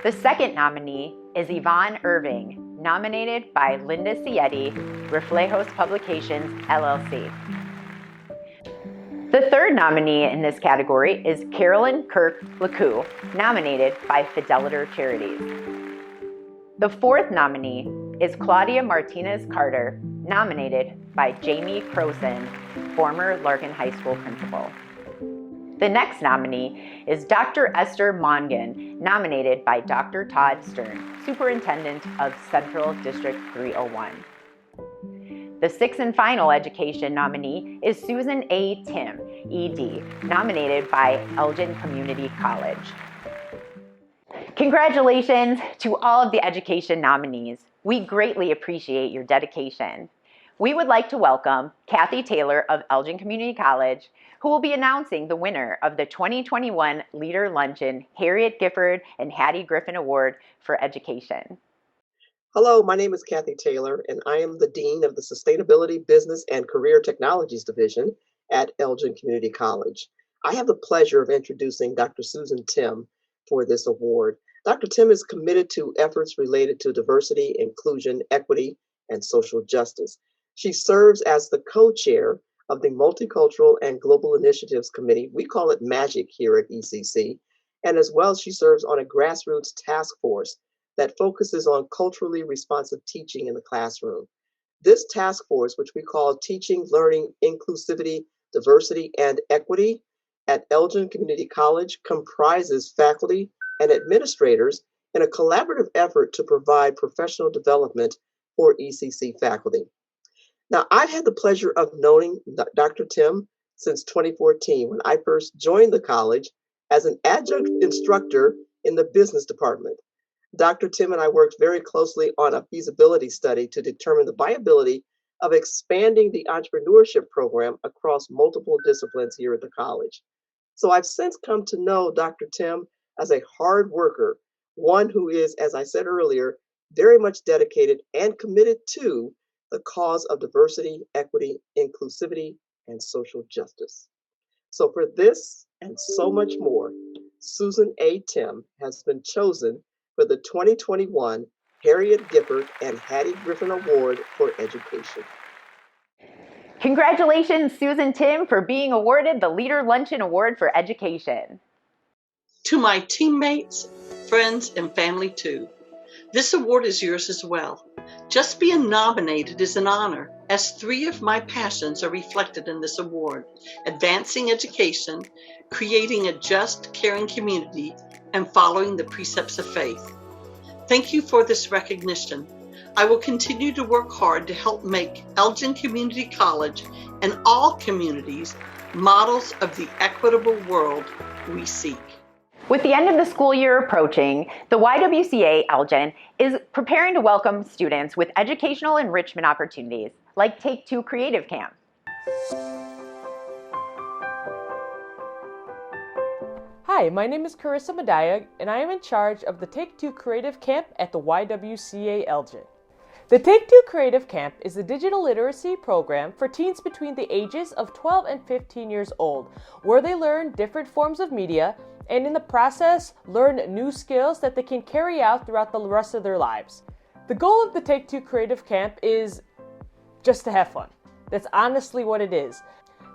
The second nominee is Yvonne Irving, nominated by Linda Cietti, Reflejos Publications, LLC. The third nominee in this category is Carolyn Kirk LeCoux, nominated by Fideliter Charities. The fourth nominee is Claudia Martinez Carter, nominated by Jamie Croson, former Larkin High School principal. The next nominee is Dr. Esther Mongan, nominated by Dr. Todd Stern, Superintendent of Central District 301. The sixth and final education nominee is Susan A. Tim, ED, nominated by Elgin Community College. Congratulations to all of the education nominees. We greatly appreciate your dedication. We would like to welcome Kathy Taylor of Elgin Community College, who will be announcing the winner of the 2021 Leader Luncheon Harriet Gifford and Hattie Griffin Award for Education. Hello, my name is Kathy Taylor, and I am the Dean of the Sustainability, Business, and Career Technologies Division at Elgin Community College. I have the pleasure of introducing Dr. Susan Tim for this award. Dr. Tim is committed to efforts related to diversity, inclusion, equity, and social justice. She serves as the co-chair of the Multicultural and Global Initiatives Committee. We call it MAGIC here at ECC. And as well, she serves on a grassroots task force that focuses on culturally responsive teaching in the classroom. This task force, which we call Teaching, Learning, Inclusivity, Diversity, and Equity at Elgin Community College, comprises faculty and administrators in a collaborative effort to provide professional development for ECC faculty. Now, I've had the pleasure of knowing Dr. Tim since 2014, when I first joined the college as an adjunct instructor in the business department. Dr. Tim and I worked very closely on a feasibility study to determine the viability of expanding the entrepreneurship program across multiple disciplines here at the college. So I've since come to know Dr. Tim as a hard worker, one who is, as I said earlier, very much dedicated and committed to the cause of diversity, equity, inclusivity, and social justice. So for this and so much more, Susan A. Tim has been chosen for the 2021 Harriet Gifford and Hattie Griffin Award for Education. Congratulations, Susan Tim, for being awarded the Leader Luncheon Award for Education. To my teammates, friends, and family too, this award is yours as well. Just being nominated is an honor, as 3 of my passions are reflected in this award: advancing education, creating a just, caring community, and following the precepts of faith. Thank you for this recognition. I will continue to work hard to help make Elgin Community College and all communities models of the equitable world we seek. With the end of the school year approaching, the YWCA Elgin is preparing to welcome students with educational enrichment opportunities like Take Two Creative Camp. Hi, my name is Carissa Medaya, and I am in charge of the Take Two Creative Camp at the YWCA Elgin. The Take Two Creative Camp is a digital literacy program for teens between the ages of 12 and 15 years old, where they learn different forms of media and in the process learn new skills that they can carry out throughout the rest of their lives. The goal of the Take Two Creative Camp is just to have fun. That's honestly what it is.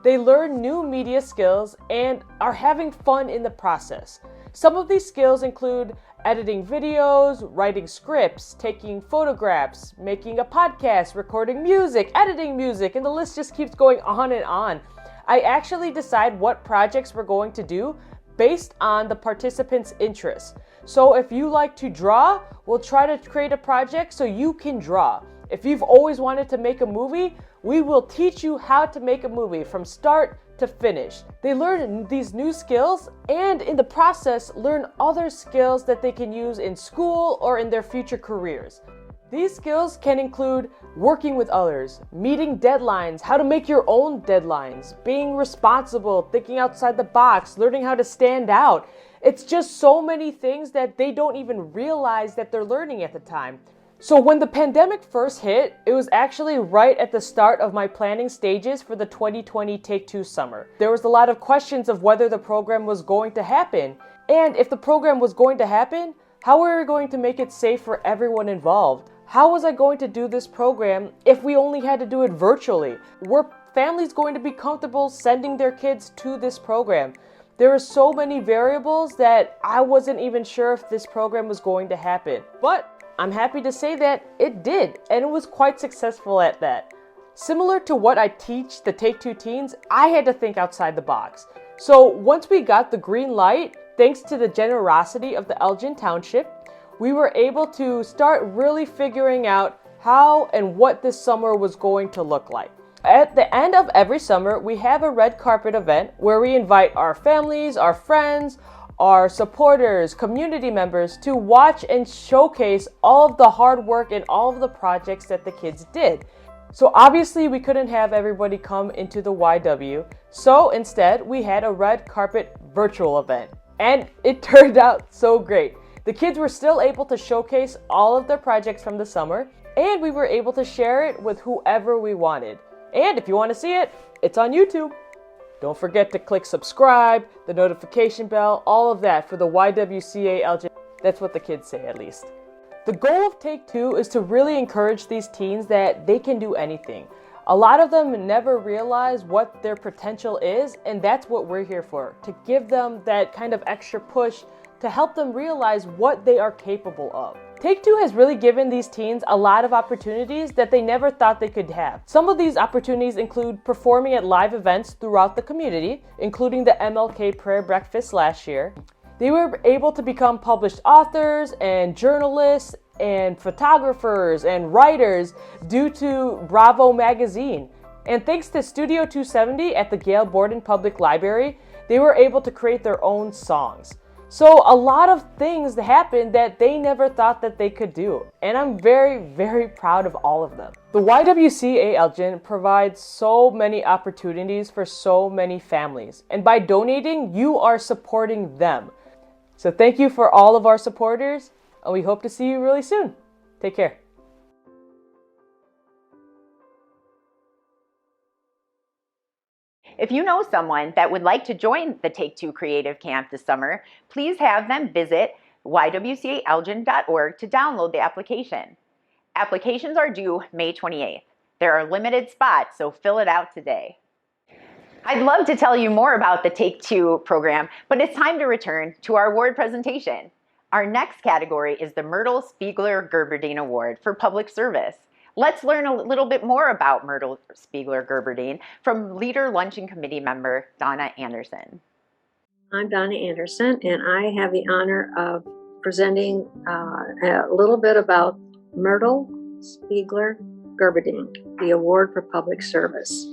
They learn new media skills and are having fun in the process. Some of these skills include editing videos, writing scripts, taking photographs, making a podcast, recording music, editing music, and the list just keeps going on and on. I actually decide what projects we're going to do based on the participants' interests. So if you like to draw, we'll try to create a project so you can draw. If you've always wanted to make a movie, we will teach you how to make a movie from start to finish. They learn these new skills and in the process learn other skills that they can use in school or in their future careers. These skills can include working with others, meeting deadlines, how to make your own deadlines, being responsible, thinking outside the box, learning how to stand out. It's just so many things that they don't even realize that they're learning at the time. So when the pandemic first hit, it was actually right at the start of my planning stages for the 2020 Take Two summer. There was a lot of questions of whether the program was going to happen. And if the program was going to happen, how were we going to make it safe for everyone involved? How was I going to do this program if we only had to do it virtually? Were families going to be comfortable sending their kids to this program? There are so many variables that I wasn't even sure if this program was going to happen. But I'm happy to say that it did, and it was quite successful at that. Similar to what I teach the Take Two teens, I had to think outside the box. So once we got the green light, thanks to the generosity of the Elgin Township, we were able to start really figuring out how and what this summer was going to look like. At the end of every summer, we have a red carpet event where we invite our families, our friends, our supporters, community members to watch and showcase all of the hard work and all of the projects that the kids did. So obviously we couldn't have everybody come into the YW, so instead we had a red carpet virtual event. And it turned out so great. The kids were still able to showcase all of their projects from the summer, and we were able to share it with whoever we wanted. And if you want to see it, it's on YouTube. Don't forget to click subscribe, the notification bell, all of that for the YWCA Elgin. That's what the kids say, at least. The goal of Take Two is to really encourage these teens that they can do anything. A lot of them never realize what their potential is, and that's what we're here for, to give them that kind of extra push to help them realize what they are capable of. Take Two has really given these teens a lot of opportunities that they never thought they could have. Some of these opportunities include performing at live events throughout the community, including the MLK Prayer Breakfast last year. They were able to become published authors and journalists and photographers and writers due to Bravo magazine. And thanks to Studio 270 at the Gail Borden Public Library, they were able to create their own songs. So a lot of things happened that they never thought that they could do. And I'm very, very proud of all of them. The YWCA Elgin provides so many opportunities for so many families. And by donating, you are supporting them. So thank you for all of our supporters, and we hope to see you really soon. Take care. If you know someone that would like to join the Take Two Creative Camp this summer, please have them visit ywcaelgin.org to download the application. Applications are due May 28th. There are limited spots, so fill it out today. I'd love to tell you more about the Take Two program, but it's time to return to our award presentation. Our next category is the Myrtle Spiegler Gerberding Award for Public Service. Let's learn a little bit more about Myrtle Spiegler Gerberding from Leader Luncheon Committee member Donna Anderson. I'm Donna Anderson, and I have the honor of presenting a little bit about Myrtle Spiegler Gerberding, the award for public service.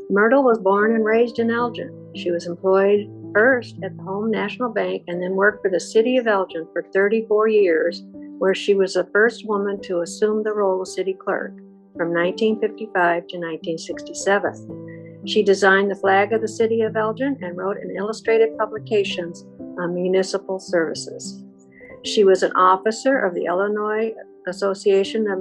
Myrtle was born and raised in Elgin. She was employed first at the Home National Bank and then worked for the city of Elgin for 34 years, where she was the first woman to assume the role of city clerk from 1955 to 1967. She designed the flag of the city of Elgin and wrote in illustrated publications on municipal services. She was an officer of the Illinois Association of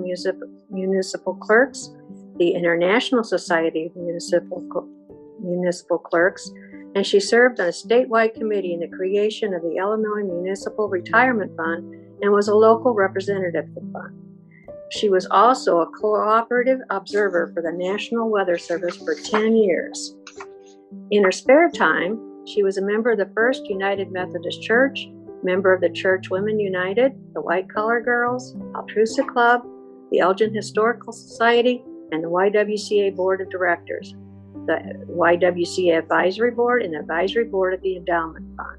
Municipal Clerks, the International Society of Municipal Clerks, and she served on a statewide committee in the creation of the Illinois Municipal Retirement Fund and was a local representative of the fund. She was also a cooperative observer for the National Weather Service for 10 years. In her spare time, she was a member of the First United Methodist Church, member of the Church Women United, the White Collar Girls, Altrusa Club, the Elgin Historical Society, and the YWCA Board of Directors, the YWCA Advisory Board, and the Advisory Board of the Endowment Fund.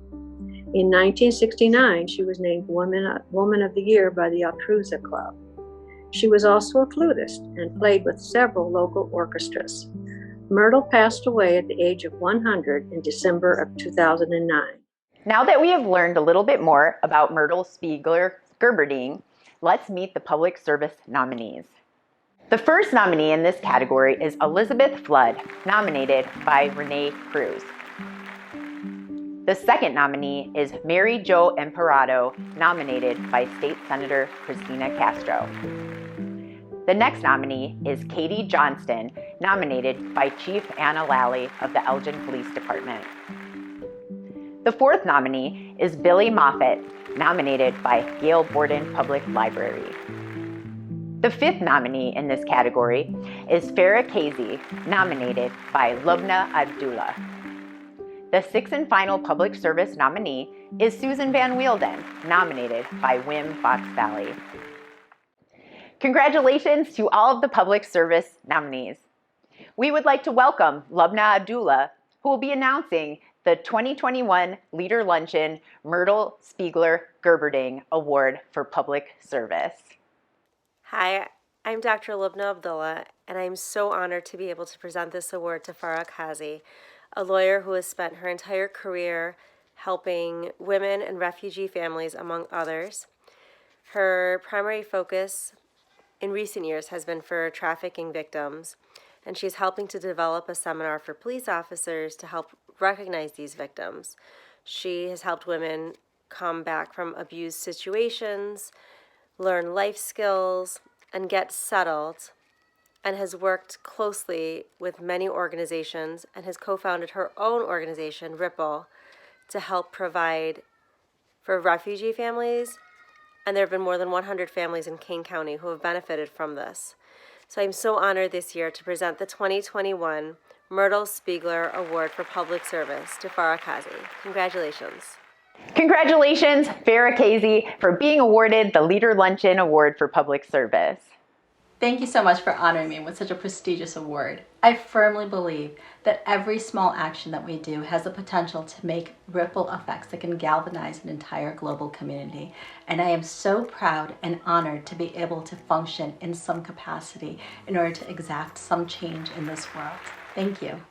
In 1969, she was named Woman of the Year by the Altrusa Club. She was also a flutist and played with several local orchestras. Myrtle passed away at the age of 100 in December of 2009. Now that we have learned a little bit more about Myrtle Spiegler Gerberding, let's meet the public service nominees. The first nominee in this category is Elizabeth Flood, nominated by Renee Cruz. The second nominee is Mary Jo Emperado, nominated by State Senator Christina Castro. The next nominee is Katie Johnston, nominated by Chief Anna Lally of the Elgin Police Department. The fourth nominee is Billy Moffett, nominated by Gail Borden Public Library. The fifth nominee in this category is Farah Kazi, nominated by Lubna Abdullah. The sixth and final public service nominee is Susan Van Wielden, nominated by Wim Fox Valley. Congratulations to all of the public service nominees. We would like to welcome Lubna Abdullah, who will be announcing the 2021 Leader Luncheon Myrtle Spiegler Gerberding Award for Public Service. Hi, I'm Dr. Lubna Abdullah, and I'm so honored to be able to present this award to Farah Kazi, a lawyer who has spent her entire career helping women and refugee families, among others. Her primary focus in recent years has been for trafficking victims, and she's helping to develop a seminar for police officers to help recognize these victims. She has helped women come back from abused situations, learn life skills, and get settled, and has worked closely with many organizations and has co-founded her own organization, Ripple, to help provide for refugee families. And there have been more than 100 families in King County who have benefited from this. So I'm so honored this year to present the 2021 Myrtle Spiegler Award for Public Service to Farah Kazi. Congratulations. Congratulations, Farah Kazi, for being awarded the Leader Luncheon Award for Public Service. Thank you so much for honoring me with such a prestigious award. I firmly believe that every small action that we do has the potential to make ripple effects that can galvanize an entire global community. And I am so proud and honored to be able to function in some capacity in order to exact some change in this world. Thank you.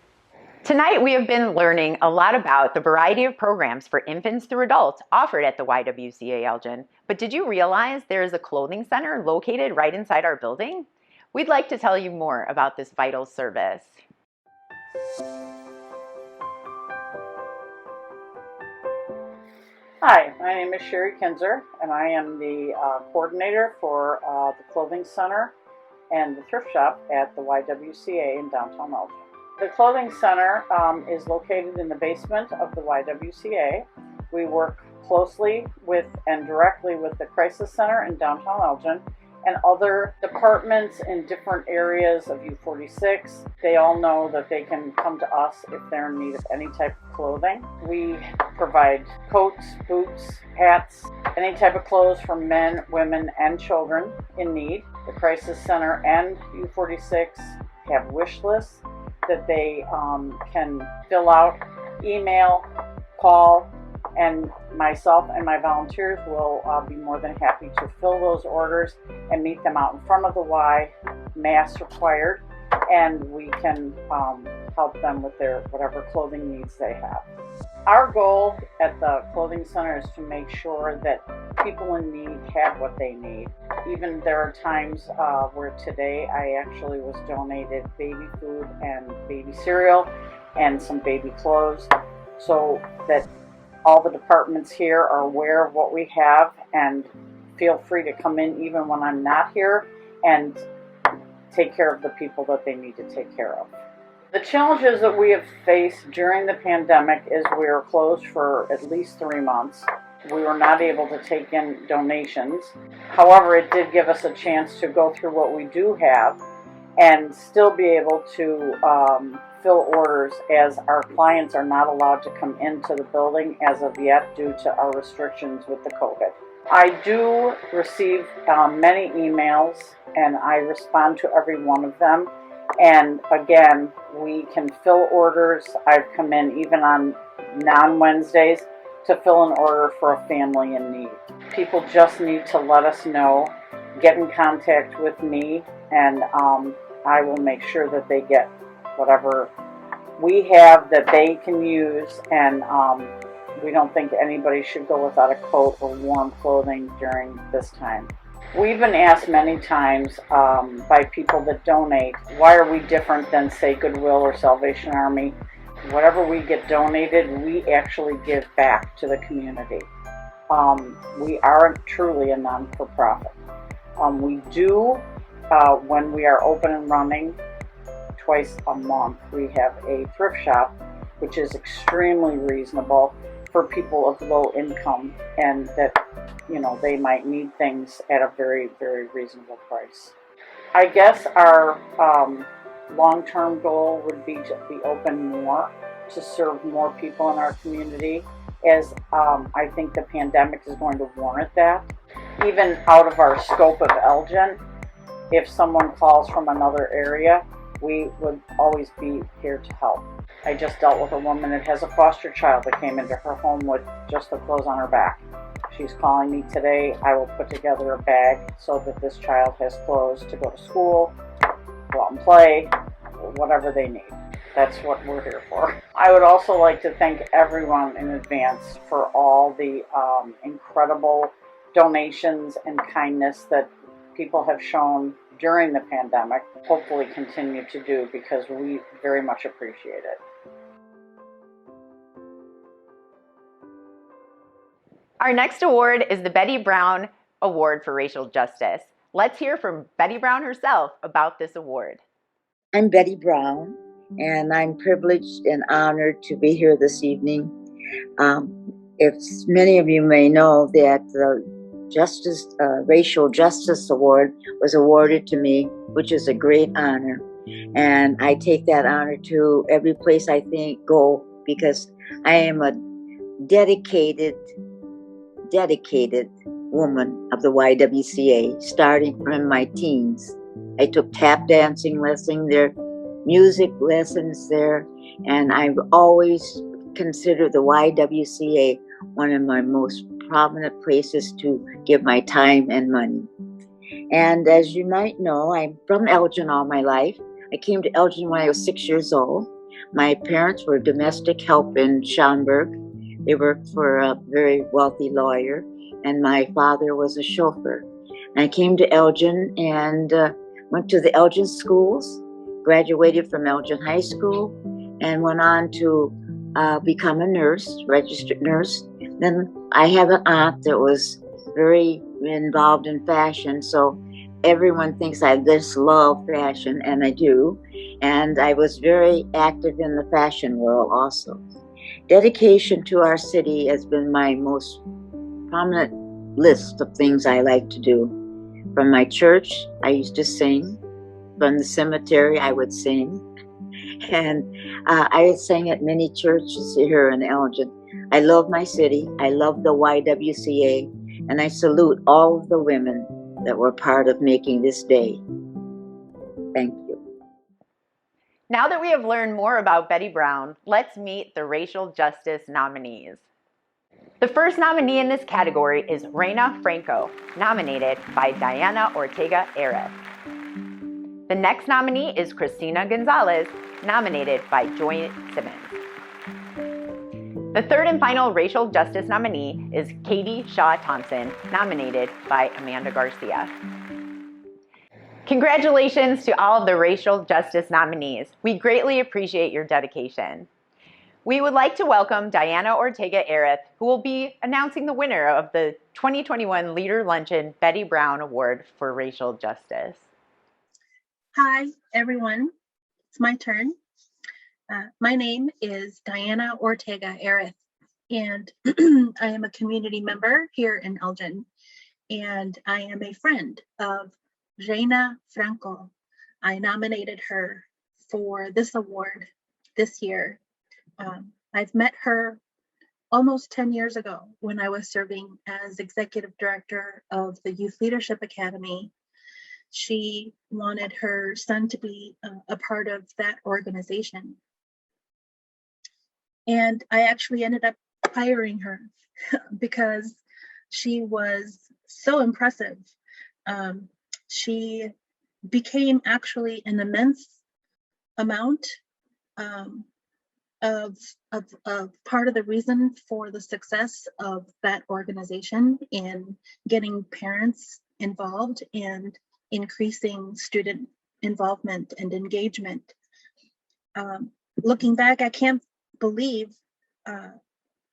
Tonight, we have been learning a lot about the variety of programs for infants through adults offered at the YWCA Elgin. But did you realize there is a clothing center located right inside our building? We'd like to tell you more about this vital service. Hi, my name is Sherry Kinzer, and I am the coordinator for the Clothing Center and the Thrift Shop at the YWCA in downtown Elgin. The Clothing Center is located in the basement of the YWCA. We work closely with and directly with the Crisis Center in downtown Elgin, and other departments in different areas of U46. They all know that they can come to us if they're in need of any type of clothing. We provide coats, boots, hats, any type of clothes for men, women, and children in need. The Crisis Center and U46 have wish lists that they can fill out, email, call, and myself and my volunteers will be more than happy to fill those orders and meet them out in front of the Y, masks required, and we can help them with their whatever clothing needs they have. Our goal at the Clothing Center is to make sure that people in need have what they need. Even there are times where today I actually was donated baby food and baby cereal and some baby clothes, so that all the departments here are aware of what we have, and feel free to come in even when I'm not here and take care of the people that they need to take care of. The challenges that we have faced during the pandemic is we were closed for at least 3 months. We were not able to take in donations. However, it did give us a chance to go through what we do have and still be able to fill orders, as our clients are not allowed to come into the building as of yet due to our restrictions with the COVID. I do receive many emails and I respond to every one of them. And again, we can fill orders. I've come in even on non-Wednesdays to fill an order for a family in need. People just need to let us know, get in contact with me, and I will make sure that they get whatever we have that they can use, and we don't think anybody should go without a coat or warm clothing during this time. We've been asked many times by people that donate, why are we different than, say, Goodwill or Salvation Army? Whatever we get donated, we actually give back to the community. We are truly a non-for-profit. We do, when we are open and running, twice a month, we have a thrift shop, which is extremely reasonable for people of low income, and that, you know, they might need things at a very, very reasonable price. I guess our long-term goal would be to be open more, to serve more people in our community, as I think the pandemic is going to warrant that. Even out of our scope of Elgin, if someone calls from another area, we would always be here to help. I just dealt with a woman that has a foster child that came into her home with just the clothes on her back. She's calling me today. I will put together a bag so that this child has clothes to go to school, go out and play, whatever they need. That's what we're here for. I would also like to thank everyone in advance for all the incredible donations and kindness that people have shown during the pandemic. Hopefully continue to do, because we very much appreciate it. Our next award is the Betty Brown Award for Racial Justice. Let's hear from Betty Brown herself about this award. I'm Betty Brown, and I'm privileged and honored to be here this evening. If many of you may know that the Racial Justice Award was awarded to me, which is a great honor. And I take that honor to every place I go, because I am a dedicated woman of the YWCA, starting from my teens. I took tap dancing lessons there, music lessons there, and I've always considered the YWCA one of my most prominent places to give my time and money. And as you might know, I'm from Elgin all my life. I came to Elgin when I was 6 years old. My parents were domestic help in Schaumburg. They worked for a very wealthy lawyer, and my father was a chauffeur. And I came to Elgin and went to the Elgin schools, graduated from Elgin High School, and went on to become a nurse, registered nurse. Then I have an aunt that was very involved in fashion, so everyone thinks I just love fashion, and I do. And I was very active in the fashion world also. Dedication to our city has been my most prominent list of things I like to do. From my church, I used to sing. From the cemetery, I would sing. And I sang at many churches here in Elgin. I love my city. I love the YWCA. And I salute all of the women that were part of making this day. Thank you. Now that we have learned more about Betty Brown, let's meet the racial justice nominees. The first nominee in this category is Reina Franco, nominated by Diana Ortega Aerith. The next nominee is Christina Gonzalez, nominated by Joy Simmons. The third and final racial justice nominee is Katie Shaw Thompson, nominated by Amanda Garcia. Congratulations to all of the racial justice nominees. We greatly appreciate your dedication. We would like to welcome Diana Ortega Aerith, who will be announcing the winner of the 2021 Leader Luncheon Betty Brown Award for Racial Justice. Hi, everyone. It's my turn. My name is Diana Ortega Aerith, and I am a community member here in Elgin, and I am a friend of Reina Franco. I nominated her for this award this year. I've met her almost 10 years ago when I was serving as executive director of the Youth Leadership Academy. She wanted her son to be a part of that organization. And I actually ended up hiring her because she was so impressive. She became actually an immense amount of part of the reason for the success of that organization in getting parents involved and increasing student involvement and engagement. Looking back, I can't believe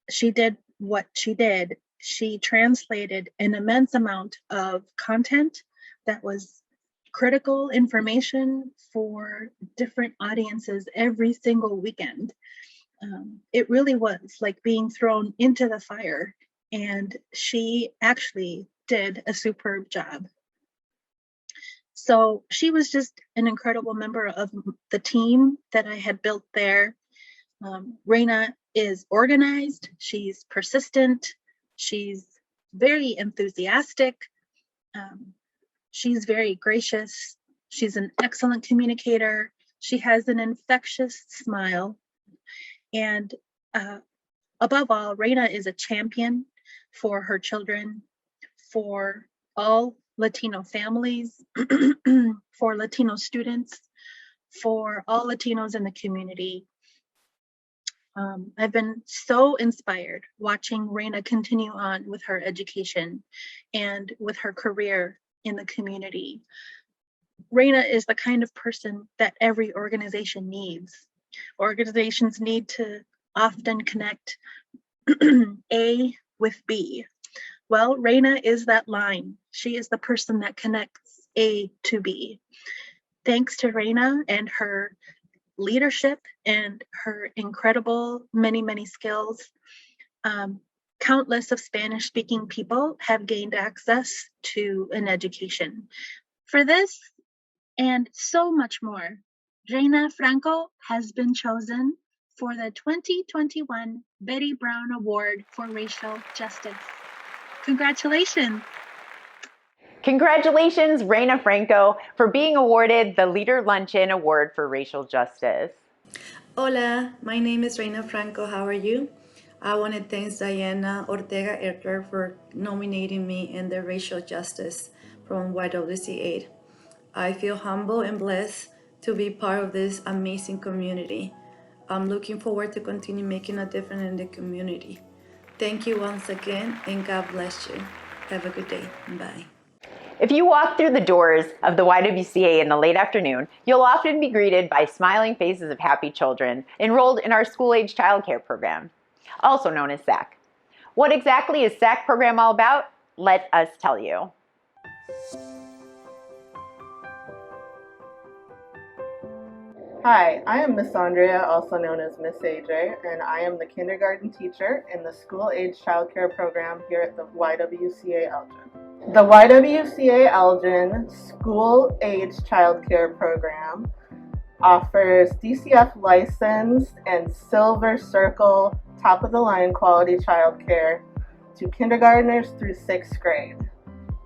she did what she did. She translated an immense amount of content that was critical information for different audiences every single weekend. It really was like being thrown into the fire, and she actually did a superb job. So she was just an incredible member of the team that I had built there. Reina is organized, she's persistent, she's very enthusiastic, she's very gracious, she's an excellent communicator, she has an infectious smile, and above all, Reina is a champion for her children, for all Latino families, for Latino students, for all Latinos in the community. I've been so inspired watching Reina continue on with her education and with her career in the community. Reina is the kind of person that every organization needs. Organizations need to often connect A with B. Well, Reina is that line. She is the person that connects A to B. Thanks to Reina and her leadership and her incredible many skills, countless of Spanish-speaking people have gained access to an education. For this and so much more, Reina Franco has been chosen for the 2021 Betty Brown Award for Racial Justice. Congratulations. Congratulations, Reina Franco, for being awarded the Leader Luncheon Award for Racial Justice. Hola, my name is Reina Franco. How are you? I want to thank Diana Ortega Aerith for nominating me in the Racial Justice from YWCA. I feel humble and blessed to be part of this amazing community. I'm looking forward to continue making a difference in the community. Thank you once again, and God bless you. Have a good day. Bye. If you walk through the doors of the YWCA in the late afternoon, you'll often be greeted by smiling faces of happy children enrolled in our school-age childcare program, also known as SAC. What exactly is SAC program all about? Let us tell you. Hi, I am Miss Andrea, also known as Miss AJ, and I am the kindergarten teacher in the school-age childcare program here at the YWCA Elgin. The YWCA Elgin School Age Childcare Program offers DCF licensed and Silver Circle top of the line quality childcare to kindergartners through 6th grade.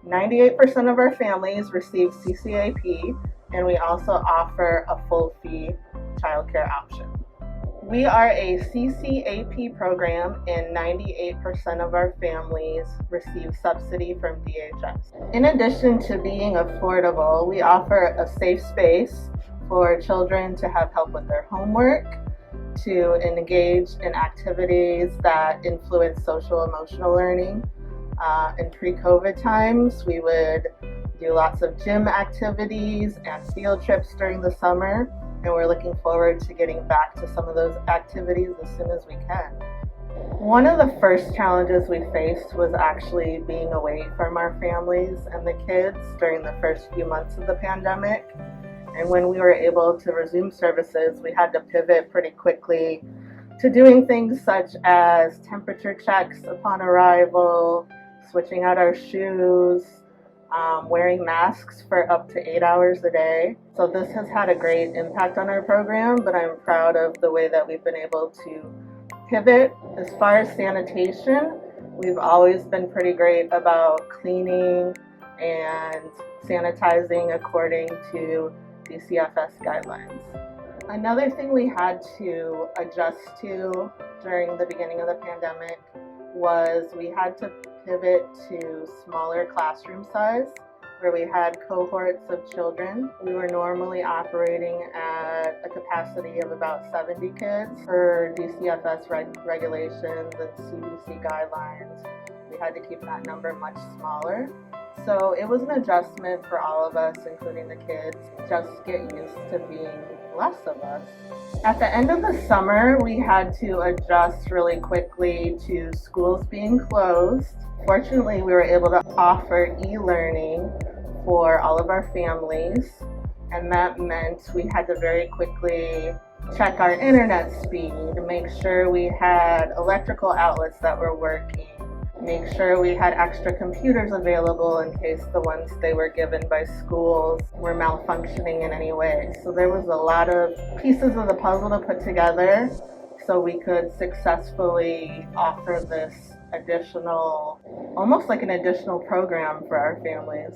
98% of our families receive CCAP, and we also offer a full fee childcare option. We are a CCAP program, and 98% of our families receive subsidy from DHS. In addition to being affordable, we offer a safe space for children to have help with their homework, to engage in activities that influence social emotional learning. In pre-COVID times, we would do lots of gym activities and field trips during the summer, and we're looking forward to getting back to some of those activities as soon as we can. One of the first challenges we faced was actually being away from our families and the kids during the first few months of the pandemic. And when we were able to resume services, we had to pivot pretty quickly to doing things such as temperature checks upon arrival, switching out our shoes, wearing masks for up to 8 hours a day. So this has had a great impact on our program, but I'm proud of the way that we've been able to pivot. As far as sanitation, we've always been pretty great about cleaning and sanitizing according to DCFS guidelines. Another thing we had to adjust to during the beginning of the pandemic was we had to pivot to smaller classroom size, where we had cohorts of children. We were normally operating at a capacity of about 70 kids per DCFS regulations and CDC guidelines. We had to keep that number much smaller. So it was an adjustment for all of us, including the kids, just get used to being less of us. At the end of the summer, we had to adjust really quickly to schools being closed. Fortunately, we were able to offer e-learning for all of our families, and that meant we had to very quickly check our internet speed, make sure we had electrical outlets that were working, make sure we had extra computers available in case the ones they were given by schools were malfunctioning in any way. So there was a lot of pieces of the puzzle to put together so we could successfully offer this additional, almost like an additional program for our families.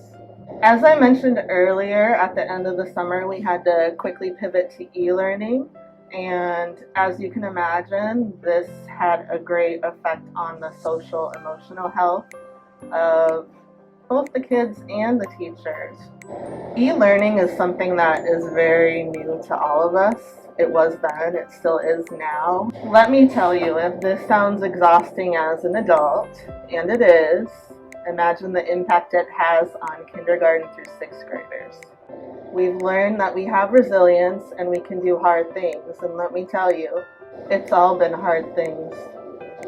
As I mentioned earlier, at the end of the summer, we had to quickly pivot to e-learning. And as you can imagine, this had a great effect on the social emotional health of both the kids and the teachers. E-learning is something that is very new to all of us. It was then, it still is now. Let me tell you, if this sounds exhausting as an adult, and it is, imagine the impact it has on kindergarten through 6th graders. We've learned that we have resilience and we can do hard things, and let me tell you, it's all been hard things.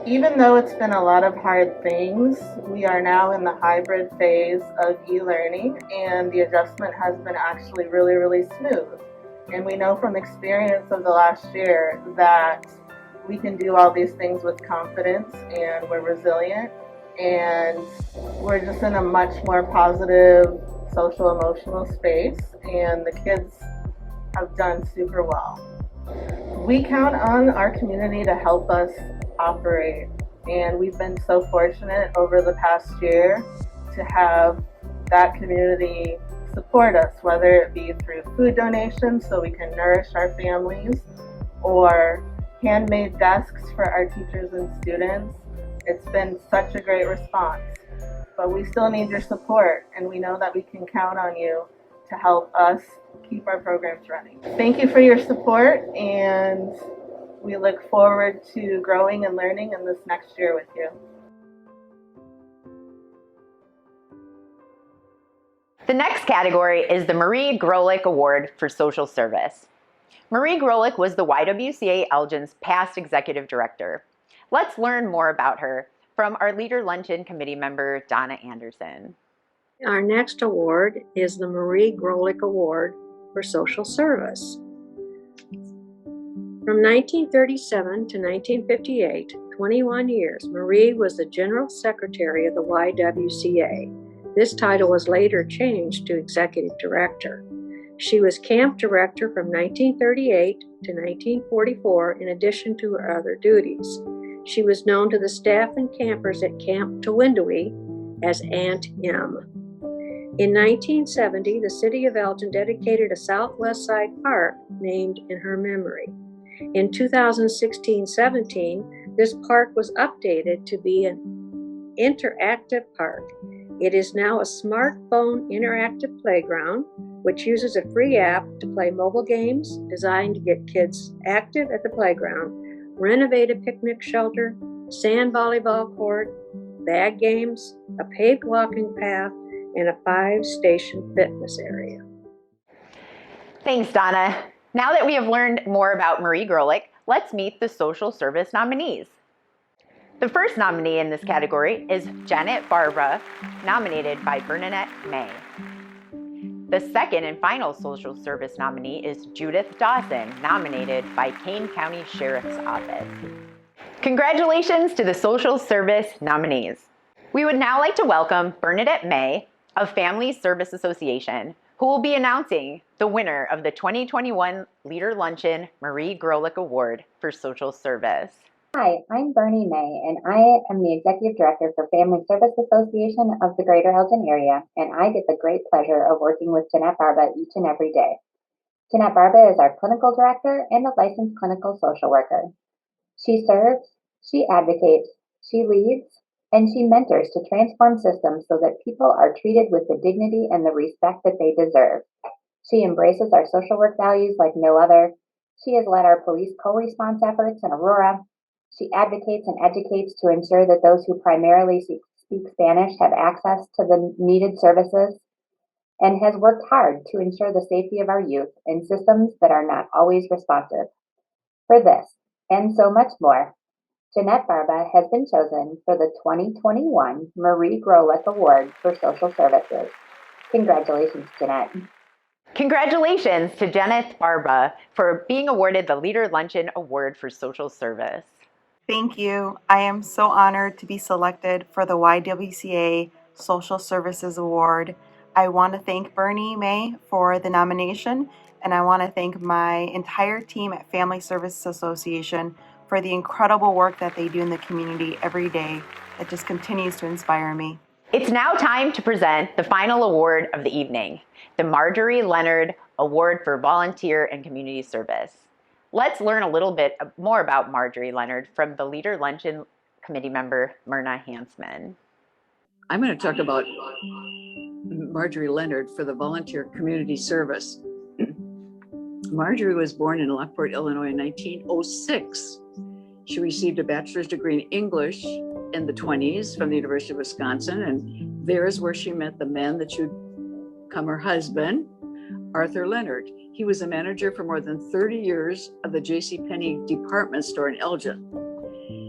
Even though it's been a lot of hard things, we are now in the hybrid phase of e-learning, and the adjustment has been actually really, really smooth. And we know from experience of the last year that we can do all these things with confidence, and we're resilient, and we're just in a much more positive social emotional space, and the kids have done super well. We count on our community to help us operate, and we've been so fortunate over the past year to have that community support us, whether it be through food donations so we can nourish our families, or handmade desks for our teachers and students. It's been such a great response, but we still need your support, and we know that we can count on you to help us keep our programs running. Thank you for your support, and we look forward to growing and learning in this next year with you. The next category is the Marie Grolich Award for Social Service. Marie Grolich was the YWCA Elgin's past executive director. Let's learn more about her from our Leader Luncheon committee member, Donna Anderson. Our next award is the Marie Grolich Award for Social Service. From 1937 to 1958, 21 years, Marie was the General Secretary of the YWCA. This title was later changed to Executive Director. She was camp director from 1938 to 1944 in addition to her other duties. She was known to the staff and campers at Camp Towindowee as Aunt M. In 1970, the city of Elgin dedicated a Southwest Side park named in her memory. In 2016-17, this park was updated to be an interactive park. It is now a smartphone interactive playground, which uses a free app to play mobile games designed to get kids active at the playground, renovated picnic shelter, sand volleyball court, bag games, a paved walking path, and a 5-station fitness area. Thanks, Donna. Now that we have learned more about Marie Grolick, let's meet the social service nominees. The first nominee in this category is Janet Barbara, nominated by Bernadette May. The second and final social service nominee is Judith Dawson, nominated by Kane County Sheriff's Office. Congratulations to the social service nominees. We would now like to welcome Bernadette May of Family Service Association, who will be announcing the winner of the 2021 Leader Luncheon Marie Grolick Award for Social Service. Hi, I'm Bernie May, and I am the Executive Director for Family Service Association of the Greater Elgin area, and I get the great pleasure of working with Jeanette Barba each and every day. Jeanette Barba is our Clinical Director and a licensed clinical social worker. She serves, she advocates, she leads, and she mentors to transform systems so that people are treated with the dignity and the respect that they deserve. She embraces our social work values like no other. She has led our police co-response efforts in Aurora. She advocates and educates to ensure that those who primarily speak Spanish have access to the needed services, and has worked hard to ensure the safety of our youth in systems that are not always responsive. For this, and so much more, Jeanette Barba has been chosen for the 2021 Marie Grolick Award for Social Services. Congratulations, Jeanette. Congratulations to Janet Barba for being awarded the Leader Luncheon Award for Social Service. Thank you. I am so honored to be selected for the YWCA Social Services Award. I want to thank Bernie May for the nomination, and I want to thank my entire team at Family Service Association for the incredible work that they do in the community every day. It just continues to inspire me. It's now time to present the final award of the evening, the Marjorie Leonard Award for Volunteer and Community Service. Let's learn a little bit more about Marjorie Leonard from the Leader Luncheon Committee member, Myrna Hansman. I'm going to talk about Marjorie Leonard for the Volunteer Community Service. Marjorie was born in Lockport, Illinois in 1906. She received a bachelor's degree in English in the 20s from the University of Wisconsin, and there is where she met the man that should become her husband, Arthur Leonard. He was a manager for more than 30 years of the JCPenney department store in Elgin.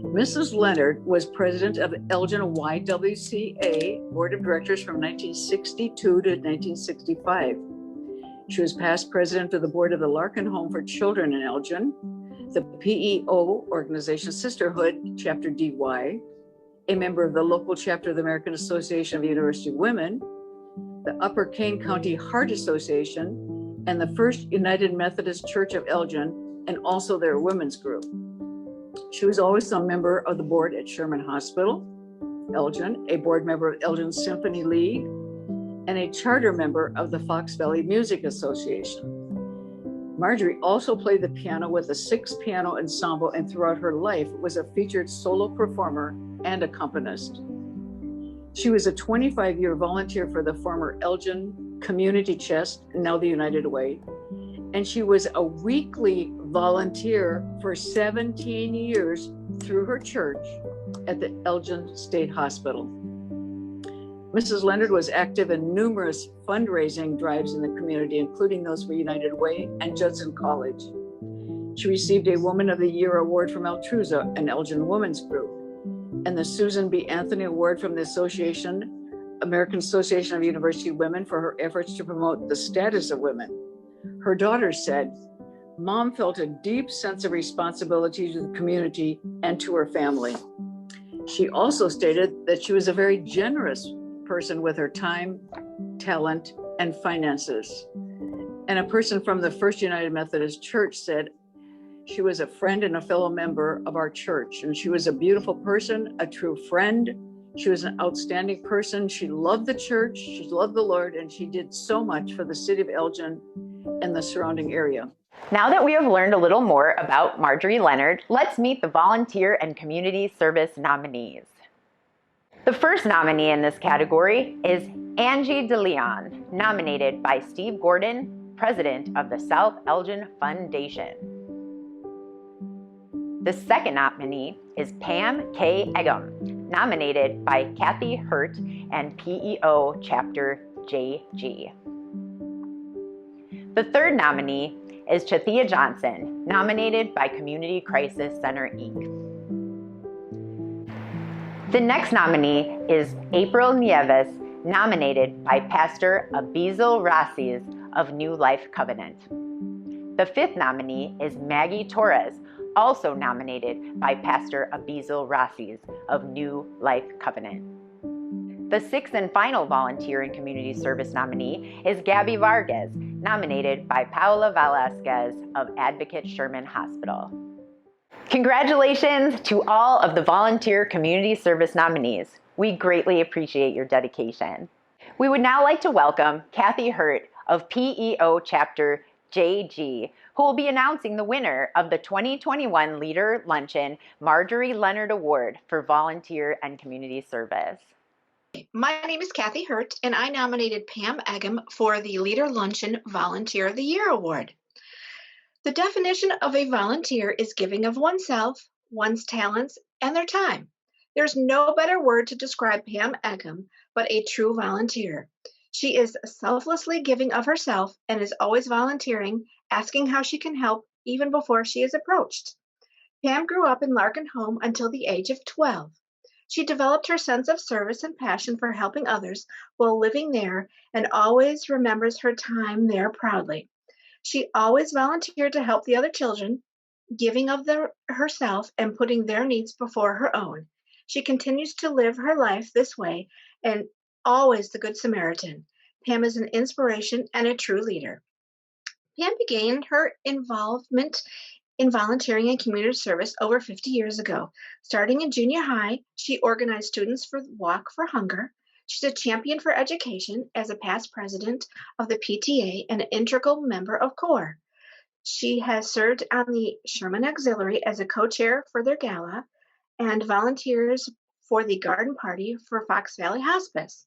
Mrs. Leonard was president of Elgin YWCA Board of Directors from 1962 to 1965. She was past president of the board of the Larkin Home for Children in Elgin, the PEO organization Sisterhood, Chapter DY, a member of the local chapter of the American Association of University Women, the Upper Kane County Heart Association, and the First United Methodist Church of Elgin, and also their women's group. She was always a member of the board at Sherman Hospital, Elgin, a board member of Elgin Symphony League, and a charter member of the Fox Valley Music Association. Marjorie also played the piano with a 6-piano ensemble, and throughout her life was a featured solo performer and accompanist. She was a 25-year volunteer for the former Elgin Community Chest, now the United Way, and she was a weekly volunteer for 17 years through her church at the Elgin State Hospital. Mrs. Leonard was active in numerous fundraising drives in the community, including those for United Way and Judson College. She received a Woman of the Year award from Altruza, an Elgin women's group, and the Susan B. Anthony Award from the American Association of University Women for her efforts to promote the status of women. Her daughter said, "Mom felt a deep sense of responsibility to the community and to her family." She also stated that she was a very generous person with her time, talent, and finances. And a person from the First United Methodist Church said she was a friend and a fellow member of our church. And she was a beautiful person, a true friend. She was an outstanding person. She loved the church, she loved the Lord, and she did so much for the city of Elgin and the surrounding area. Now that we have learned a little more about Marjorie Leonard, let's meet the volunteer and community service nominees. The first nominee in this category is Angie DeLeon, nominated by Steve Gordon, president of the South Elgin Foundation. The second nominee is Pam K. Egham, nominated by Kathy Hurt and PEO Chapter JG. The third nominee is Chathia Johnson, nominated by Community Crisis Center, Inc. The next nominee is April Nieves, nominated by Pastor Abizel Rasis of New Life Covenant. The fifth nominee is Maggie Torres, also nominated by Pastor Abizel Rasis of New Life Covenant. The sixth and final volunteer and community service nominee is Gabby Vargas, nominated by Paula Velasquez of Advocate Sherman Hospital. Congratulations to all of the volunteer community service nominees. We greatly appreciate your dedication. We would now like to welcome Kathy Hurt of PEO Chapter JG, who will be announcing the winner of the 2021 Leader Luncheon Marjorie Leonard Award for Volunteer and Community Service. My name is Kathy Hurt, and I nominated Pam Egham for the Leader Luncheon Volunteer of the Year Award. The definition of a volunteer is giving of oneself, one's talents, and their time. There's no better word to describe Pam Egham but a true volunteer. She is selflessly giving of herself and is always volunteering, asking how she can help even before she is approached. Pam grew up in Larkin Home until the age of 12. She developed her sense of service and passion for helping others while living there and always remembers her time there proudly. She always volunteered to help the other children, giving of herself and putting their needs before her own. She continues to live her life this way and always the Good Samaritan. Pam is an inspiration and a true leader. Pam began her involvement in volunteering and community service over 50 years ago. Starting in junior high, she organized students for Walk for Hunger. She's a champion for education as a past president of the PTA and an integral member of CORE. She has served on the Sherman Auxiliary as a co-chair for their gala and volunteers for the garden party for Fox Valley Hospice.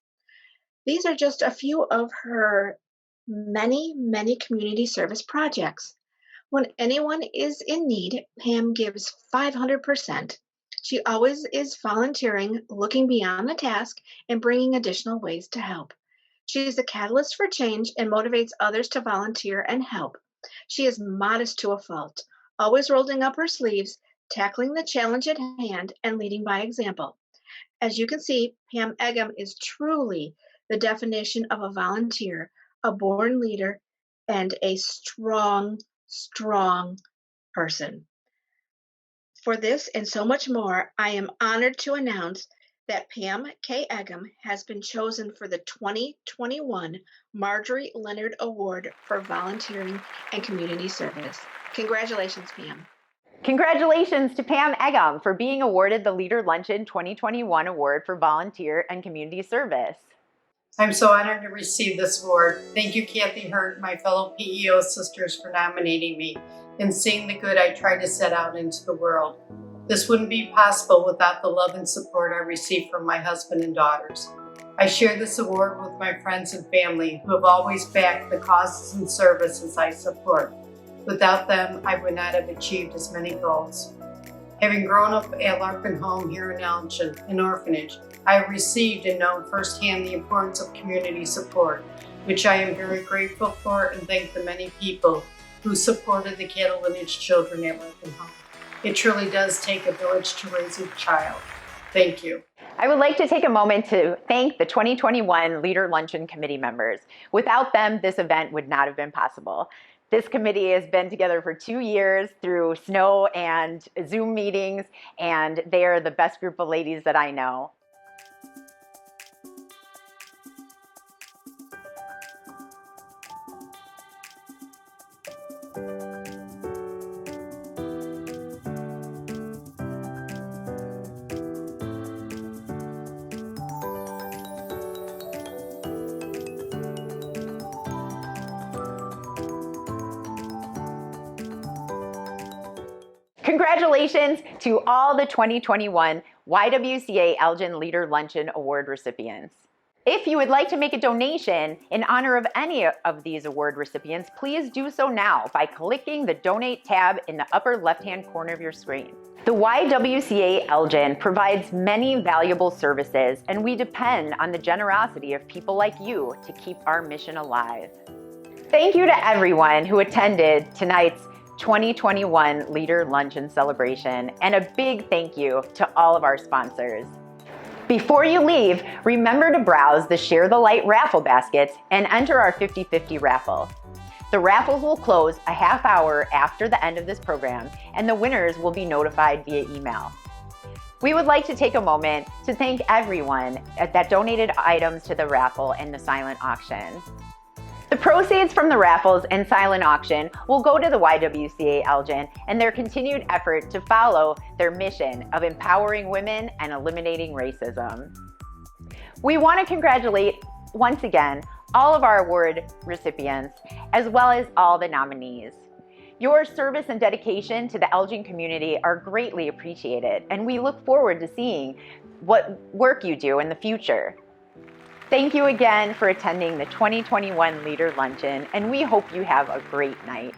These are just a few of her many, many community service projects. When anyone is in need, Pam gives 500%. She always is volunteering, looking beyond the task, and bringing additional ways to help. She is a catalyst for change and motivates others to volunteer and help. She is modest to a fault, always rolling up her sleeves, tackling the challenge at hand, and leading by example. As you can see, Pam Egham is truly the definition of a volunteer, a born leader, and a strong person. For this and so much more, I am honored to announce that Pam K. Egham has been chosen for the 2021 Marjorie Leonard Award for Volunteering and Community Service. Congratulations, Pam. Congratulations to Pam Egham for being awarded the Leader Luncheon 2021 Award for Volunteer and Community Service. I'm so honored to receive this award. Thank you, Kathy Hurt, and my fellow PEO sisters for nominating me and seeing the good I try to set out into the world. This wouldn't be possible without the love and support I receive from my husband and daughters. I share this award with my friends and family who have always backed the causes and services I support. Without them, I would not have achieved as many goals. Having grown up at Larkin Home here in Elgin, an orphanage, I have received and known firsthand the importance of community support, which I am very grateful for and thank the many people who supported the cattle lineage children at Larkin Home. It truly does take a village to raise a child. Thank you. I would like to take a moment to thank the 2021 Leader Luncheon Committee members. Without them, this event would not have been possible. This committee has been together for 2 years through snow and Zoom meetings, and they are the best group of ladies that I know. Congratulations to all the 2021 YWCA Elgin Leader Luncheon Award recipients. If you would like to make a donation in honor of any of these award recipients, please do so now by clicking the Donate tab in the upper left-hand corner of your screen. The YWCA Elgin provides many valuable services, and we depend on the generosity of people like you to keep our mission alive. Thank you to everyone who attended tonight's 2021 Leader Luncheon celebration, and a big thank you to all of our sponsors. Before you leave, remember to browse the Share the Light raffle baskets and enter our 50/50 raffle. The raffles will close a half hour after the end of this program, and the winners will be notified via email. We would like to take a moment to thank everyone that donated items to the raffle and the silent auction. The proceeds from the raffles and silent auction will go to the YWCA Elgin and their continued effort to follow their mission of empowering women and eliminating racism. We want to congratulate, once again, all of our award recipients, as well as all the nominees. Your service and dedication to the Elgin community are greatly appreciated, and we look forward to seeing what work you do in the future. Thank you again for attending the 2021 Leader Luncheon, and we hope you have a great night.